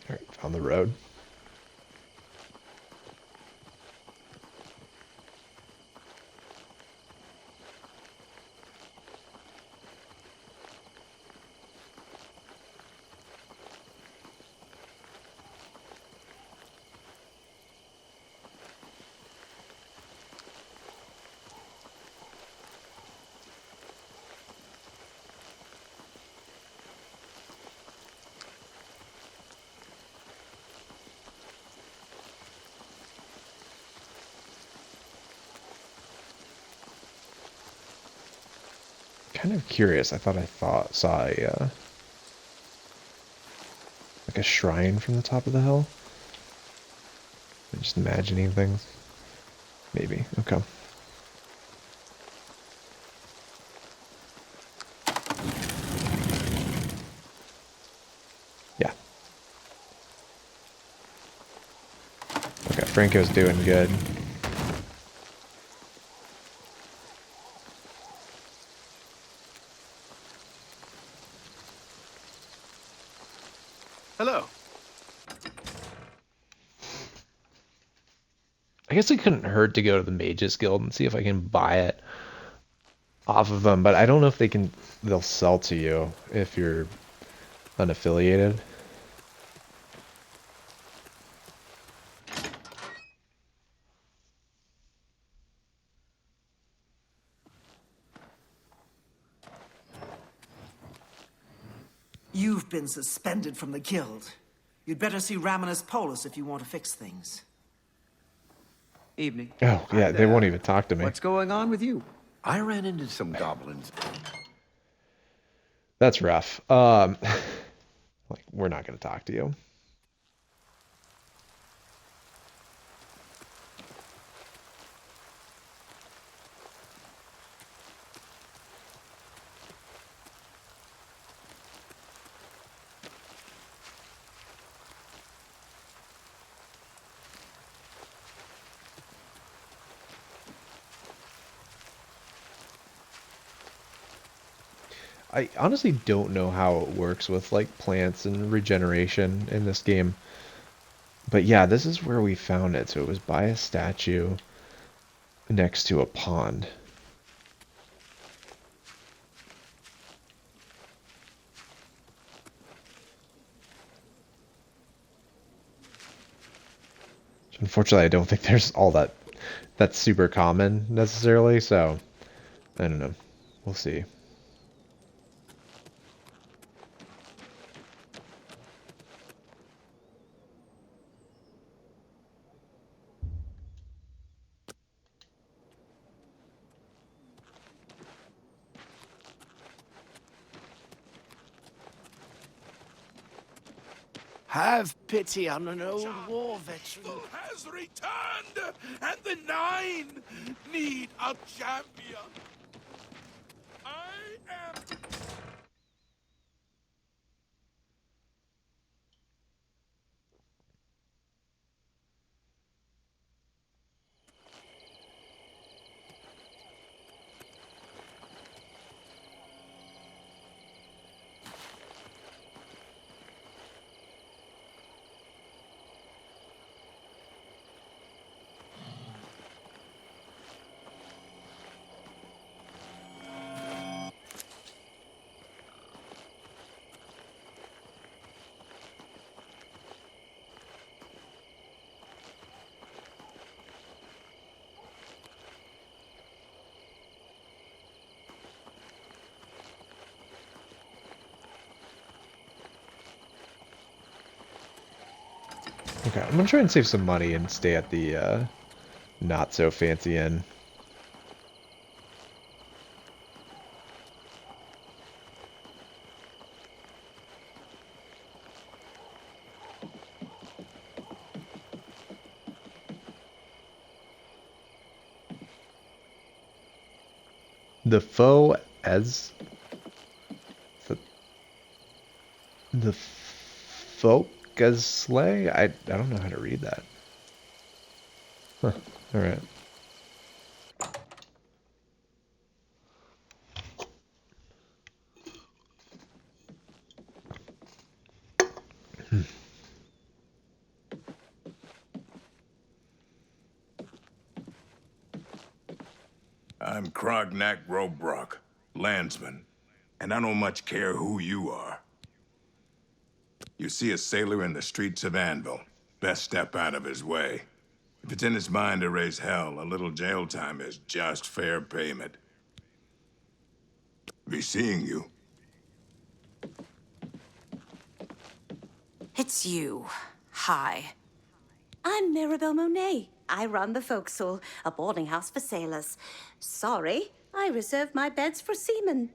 All right, found the road. Kind of curious. I thought saw a like a shrine from the top of the hill. I'm just imagining things. Maybe. Okay. Yeah. Okay, Franco's doing good. Hello. I guess it couldn't hurt to go to the Mages Guild and see if I can buy it off of them, but I don't know if they'll sell to you if you're unaffiliated. You've been suspended from the guild. You'd better see Raminus Polus if you want to fix things. Evening. Oh, yeah, they won't even talk to me. What's going on with you? I ran into some goblins. That's rough. Like, we're not going to talk to you. I honestly don't know how it works with like plants and regeneration in this game. But yeah, this is where we found it. So it was by a statue next to a pond. Unfortunately, I don't think there's all that's super common necessarily, so I don't know. We'll see. Have pity on an old war veteran. Faithful has returned, and the Nine need a champion. I am... Okay, I'm gonna try and save some money and stay at the not so fancy inn. The foe as the folk as slay? I don't know how to read that. Huh. All right. I'm Krognak Robrock, landsman, and I don't much care who you are. You see a sailor in the streets of Anvil, best step out of his way. If it's in his mind to raise hell, a little jail time is just fair payment. Be seeing you. It's you. Hi. I'm Mirabelle Monet. I run the Forecastle, a boarding house for sailors. Sorry, I reserve my beds for seamen.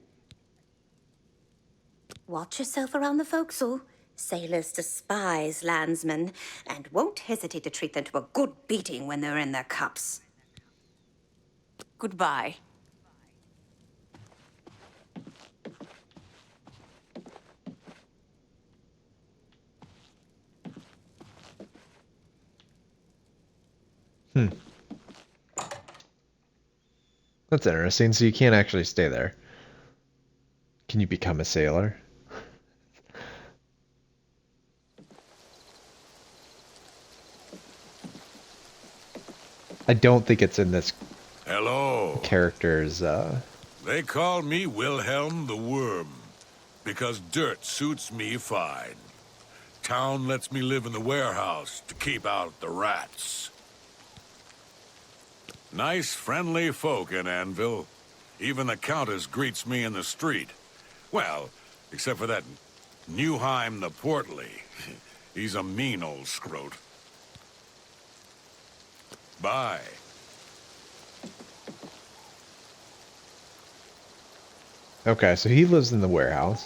Watch yourself around the forecastle. Sailors despise landsmen and won't hesitate to treat them to a good beating when they're in their cups. Goodbye. That's interesting. So you can't actually stay there. Can you become a sailor? I don't think it's in this Hello. character's, They call me Wilhelm the Worm, because dirt suits me fine. Town lets me live in the warehouse to keep out the rats. Nice, friendly folk in Anvil. Even the Countess greets me in the street. Well, except for that Newheim the Portly. He's a mean old scrote. Bye. Okay, so he lives in the warehouse.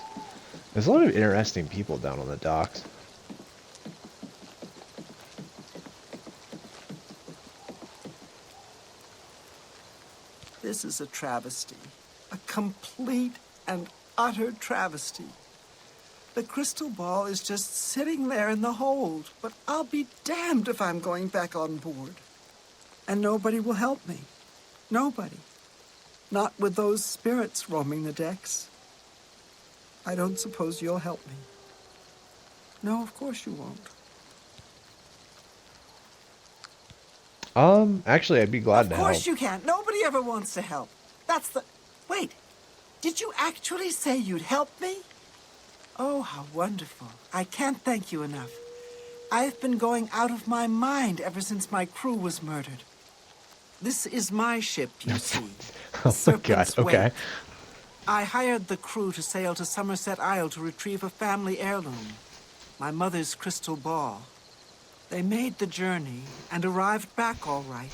There's a lot of interesting people down on the docks. This is a travesty. A complete and utter travesty. The crystal ball is just sitting there in the hold, but I'll be damned if I'm going back on board. And nobody will help me. Nobody. Not with those spirits roaming the decks. I don't suppose you'll help me. No, of course you won't. Actually, I'd be glad to help. Of course you can't. Nobody ever wants to help. That's the... Wait. Did you actually say you'd help me? Oh, how wonderful. I can't thank you enough. I've been going out of my mind ever since my crew was murdered. This is my ship, you see. Oh my god, okay. I hired the crew to sail to Somerset Isle to retrieve a family heirloom, my mother's crystal ball. They made the journey and arrived back all right.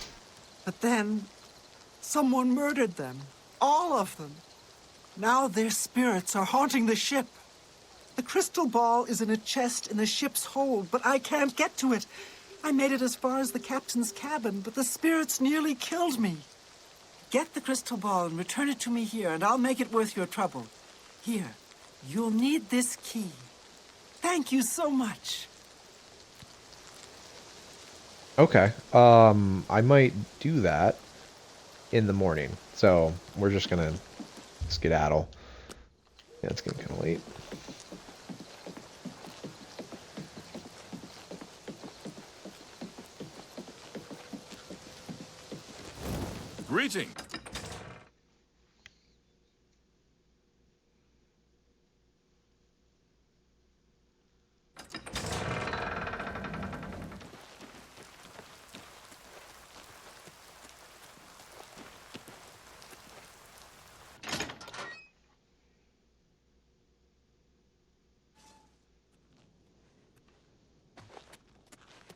But then, someone murdered them. All of them. Now their spirits are haunting the ship. The crystal ball is in a chest in the ship's hold, but I can't get to it. I made it as far as the captain's cabin, but the spirits nearly killed me. Get the crystal ball and return it to me here, and I'll make it worth your trouble. Here, you'll need this key. Thank you so much. Okay. I might do that in the morning. So we're just gonna skedaddle. Yeah, it's getting kind of late. Greeting.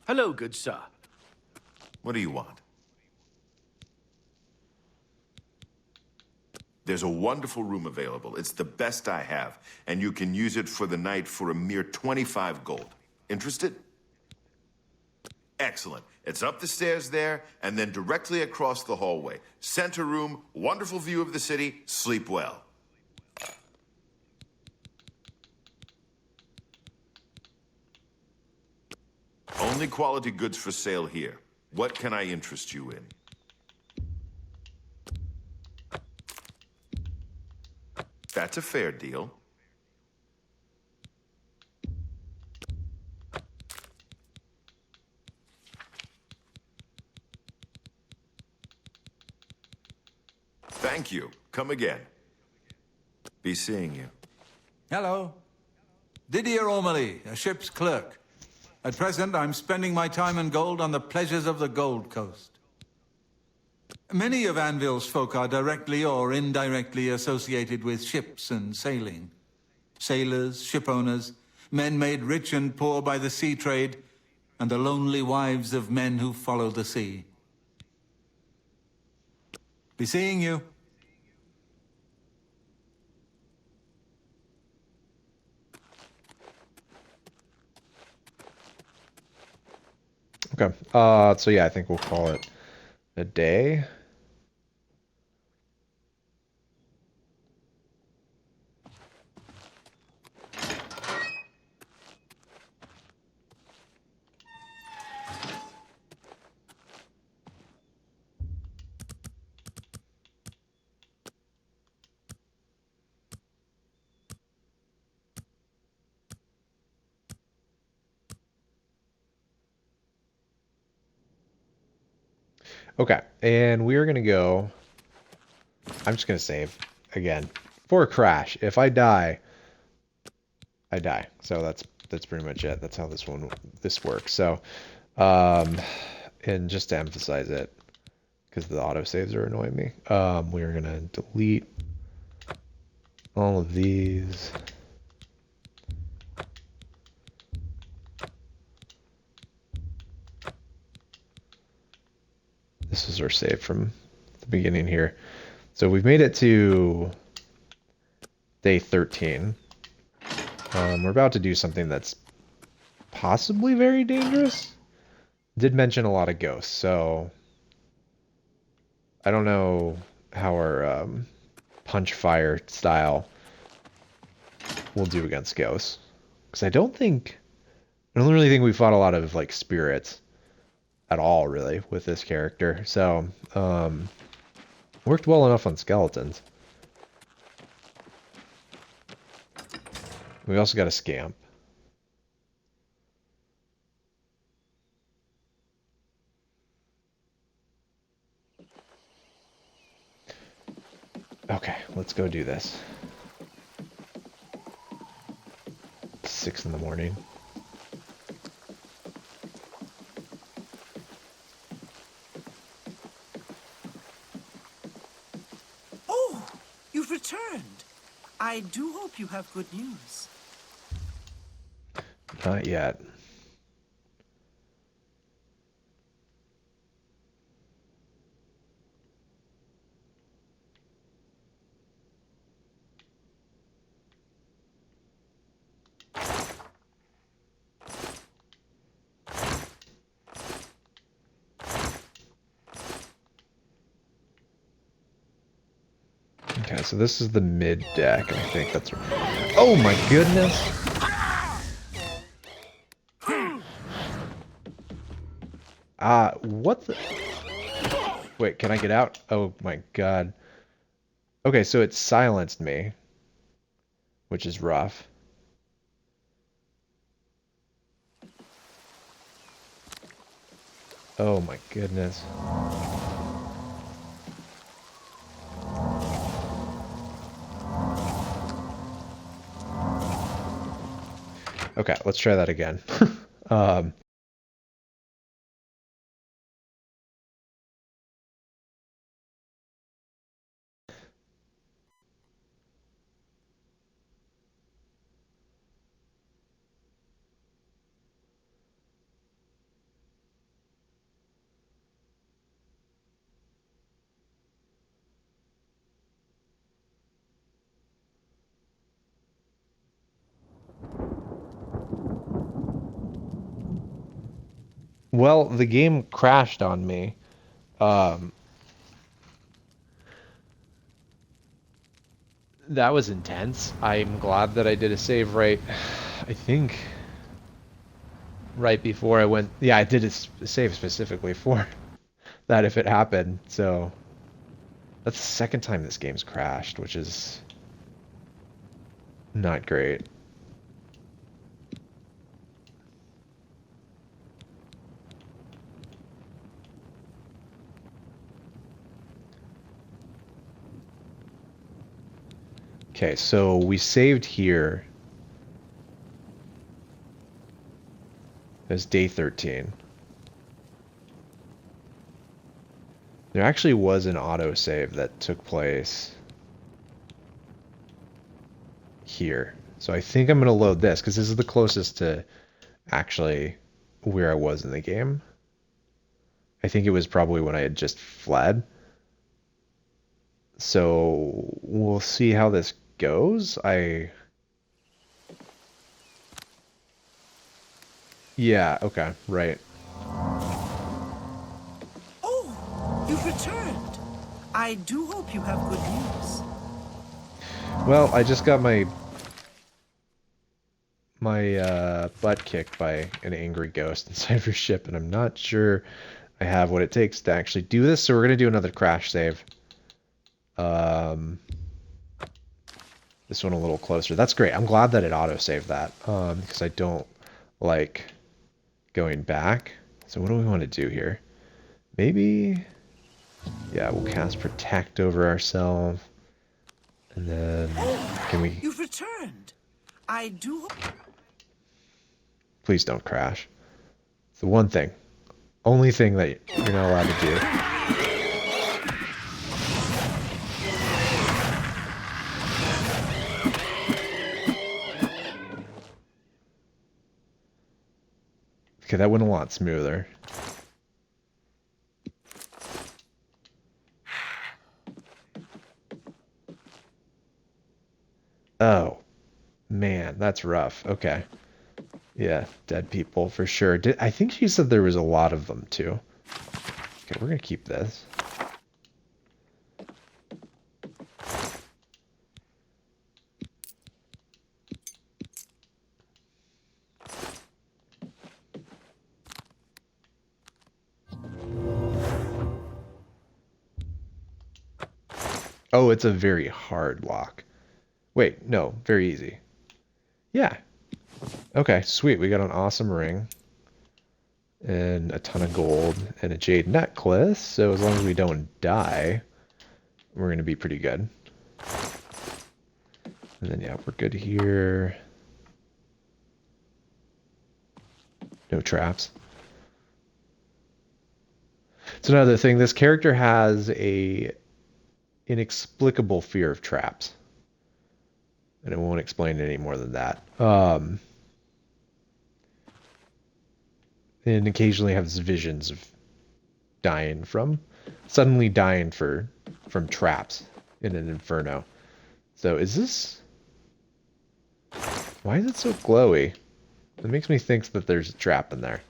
Hello, good sir. What do you want? There's a wonderful room available. It's the best I have, and you can use it for the night for a mere 25 gold. Interested? Excellent. It's up the stairs there, and then directly across the hallway. Center room, wonderful view of the city. Sleep well. Only quality goods for sale here. What can I interest you in? That's a fair deal. Thank you. Come again. Be seeing you. Hello. Didier Ormely, a ship's clerk. At present, I'm spending my time and gold on the pleasures of the Gold Coast. Many of Anvil's folk are directly or indirectly associated with ships and sailing. Sailors, ship owners, men made rich and poor by the sea trade, and the lonely wives of men who follow the sea. Be seeing you. Okay. So yeah, I think we'll call it a day. Okay, and we're gonna go. I'm just gonna save again for a crash. If I die, I die. So that's pretty much it. That's how this works. So, and just to emphasize it, because the autosaves are annoying me, we're gonna delete all of these. This is our save from the beginning here. So we've made it to day 13. We're about to do something that's possibly very dangerous. Did mention a lot of ghosts, so I don't know how our punch fire style will do against ghosts. Because I don't really think we fought a lot of like spirits at all, really, with this character. So, worked well enough on skeletons. We also got a scamp. Okay, let's go do this. It's 6 in the morning. Oh, you've returned. I do hope you have good news. Not yet. Okay, so this is the mid deck, and I think that's... Oh my goodness! What the... Wait, can I get out? Oh my god. Okay, so it silenced me, which is rough. Oh my goodness. Okay, let's try that again. Well, the game crashed on me. That was intense. I'm glad that I did a save right, I think, right before I went. Yeah, I did a save specifically for that if it happened. So that's the second time this game's crashed, which is not great. Okay, so we saved here as day 13. There actually was an autosave that took place here. So I think I'm going to load this because this is the closest to actually where I was in the game. I think it was probably when I had just fled. So we'll see how this goes. Yeah, okay, right. Oh, you've returned. I do hope you have good news. Well, I just got my butt kicked by an angry ghost inside of your ship, and I'm not sure I have what it takes to actually do this, so we're going to do another crash save. This one a little closer. That's great. I'm glad that it auto-saved that, because I don't like going back. So what do we want to do here? Maybe... Yeah, we'll cast Protect over ourselves. And then... Can we... You've returned. I do... Please don't crash. It's the one thing. Only thing that you're not allowed to do. Okay, that went a lot smoother. Oh, man, that's rough. Okay. Yeah, dead people for sure. I think she said there was a lot of them too. Okay, we're gonna keep this. Oh, it's a very hard lock. Wait, no, very easy. Yeah. Okay, sweet. We got an awesome ring. And a ton of gold. And a jade necklace. So as long as we don't die, we're going to be pretty good. And then, yeah, we're good here. No traps. It's another thing. This character has a inexplicable fear of traps. And I won't explain any more than that. And occasionally has visions of suddenly dying from traps in an inferno. So is this... Why is it so glowy? It makes me think that there's a trap in there.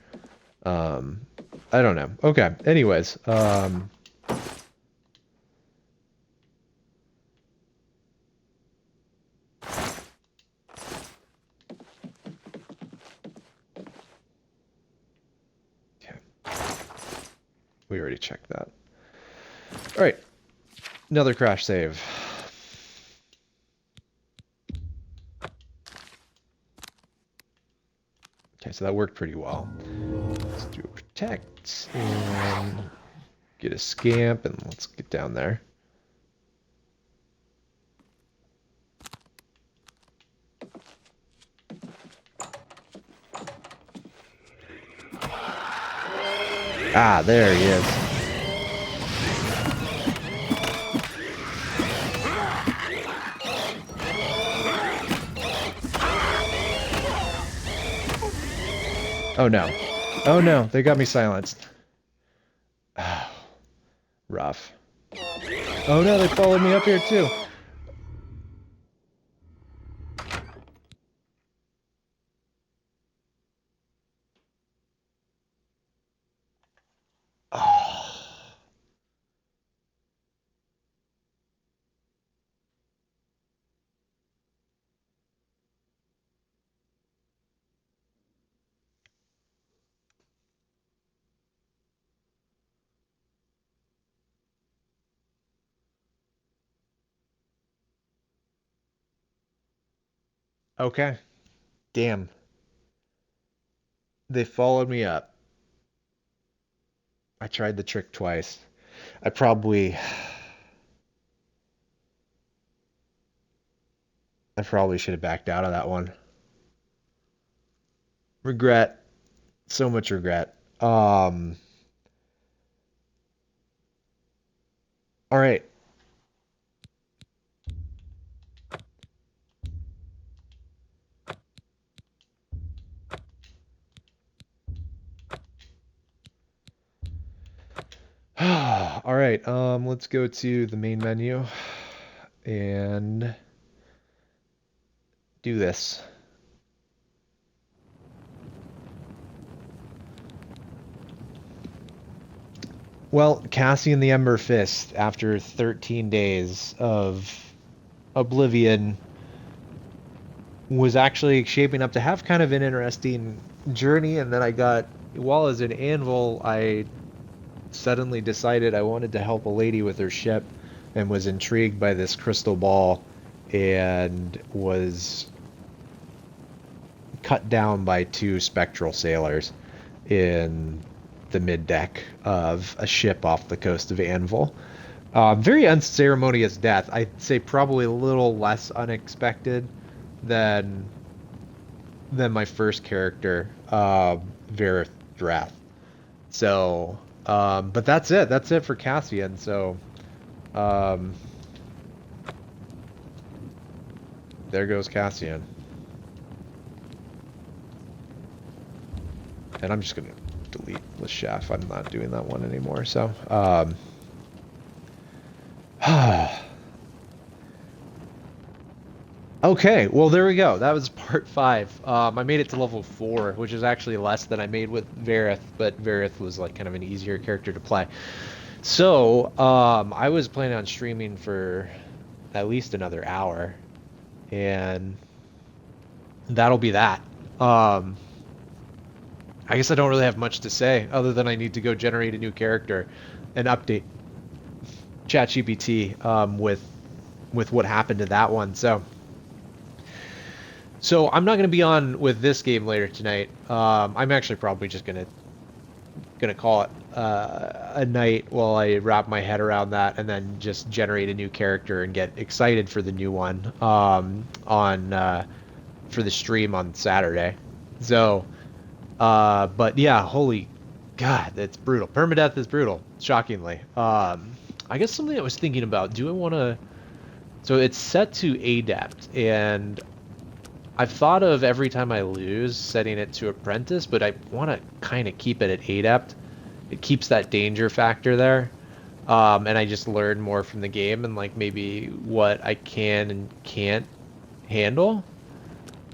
I don't know. Okay, anyways. We already checked that. All right. Another crash save. Okay, so that worked pretty well. Let's do a protect and get a scamp, and let's get down there. Ah, there he is. Oh no. Oh no, they got me silenced. Oh, rough. Oh no, they followed me up here too. Okay. Damn. They followed me up. I tried the trick twice. I probably should have backed out of that one. Regret. So much regret. All right. All right, let's go to the main menu and do this. Well, Cassian the Emberfist, after 13 days of oblivion, was actually shaping up to have kind of an interesting journey, and then while as an anvil, I suddenly decided I wanted to help a lady with her ship and was intrigued by this crystal ball and was cut down by 2 spectral sailors in the mid-deck of a ship off the coast of Anvil. Very unceremonious death. I'd say probably a little less unexpected than my first character, Varith Drath. So but that's it. That's it for Cassian. So, there goes Cassian. And I'm just going to delete the chef. I'm not doing that one anymore. So, okay, well, there we go. That was part 5. I made it to level 4, which is actually less than I made with Varith, but Varith was like kind of an easier character to play. So, I was planning on streaming for at least another hour, and that'll be that. I guess I don't really have much to say, other than I need to go generate a new character and update ChatGPT with what happened to that one. So I'm not going to be on with this game later tonight. I'm actually probably just gonna call it a night while I wrap my head around that, and then just generate a new character and get excited for the new one for the stream on Saturday. So, but yeah, holy God, that's brutal. Permadeath is brutal, shockingly. I guess something I was thinking about. Do I want to? So it's set to Adept, and I've thought of every time I lose setting it to Apprentice, but I want to kind of keep it at Adept. It keeps that danger factor there, and I just learn more from the game and like maybe what I can and can't handle.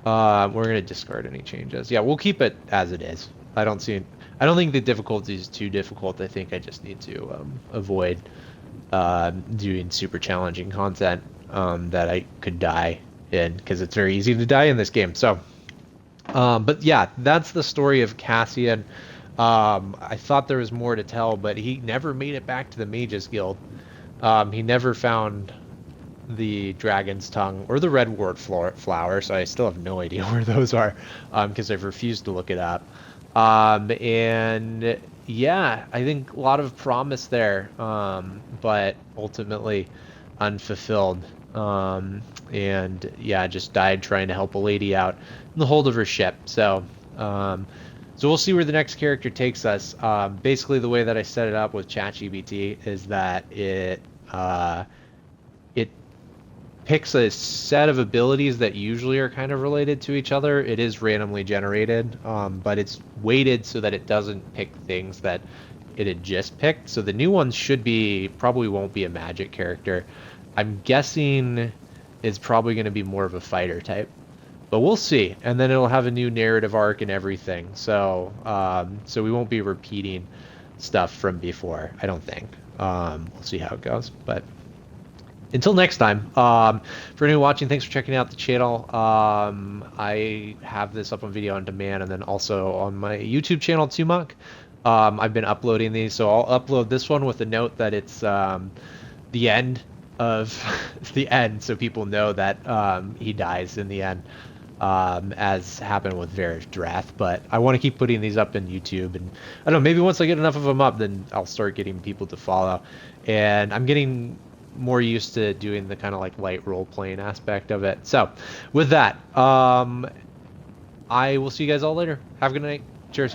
We're gonna discard any changes. Yeah, we'll keep it as it is. I don't think the difficulty is too difficult. I think I just need to avoid doing super challenging content that I could die in, because it's very easy to die in this game. So, but yeah, that's the story of Cassian. I thought there was more to tell, but he never made it back to the Mages Guild. He never found the Dragon's Tongue or the Redward flower, so I still have no idea where those are, because I've refused to look it up. And yeah, I think a lot of promise there, but ultimately unfulfilled. And yeah, just died trying to help a lady out in the hold of her ship. So we'll see where the next character takes us. Basically, the way that I set it up with ChatGPT is that it picks a set of abilities that usually are kind of related to each other. It is randomly generated, but it's weighted so that it doesn't pick things that it had just picked. So the new ones probably won't be a magic character. I'm guessing it's probably going to be more of a fighter type, but we'll see. And then it'll have a new narrative arc and everything. So so we won't be repeating stuff from before, I don't think. We'll see how it goes, but until next time, for anyone watching, thanks for checking out the channel. I have this up on video on demand, and then also on my YouTube channel, Tumak. I've been uploading these, so I'll upload this one with a note that it's the end of the end, so people know that he dies in the end, as happened with Varro's. But I want to keep putting these up in YouTube, and I don't know, maybe once I get enough of them up, then I'll start getting people to follow. And I'm getting more used to doing the kind of like light role-playing aspect of it. So with that, I will see you guys all later. Have a good night. Cheers.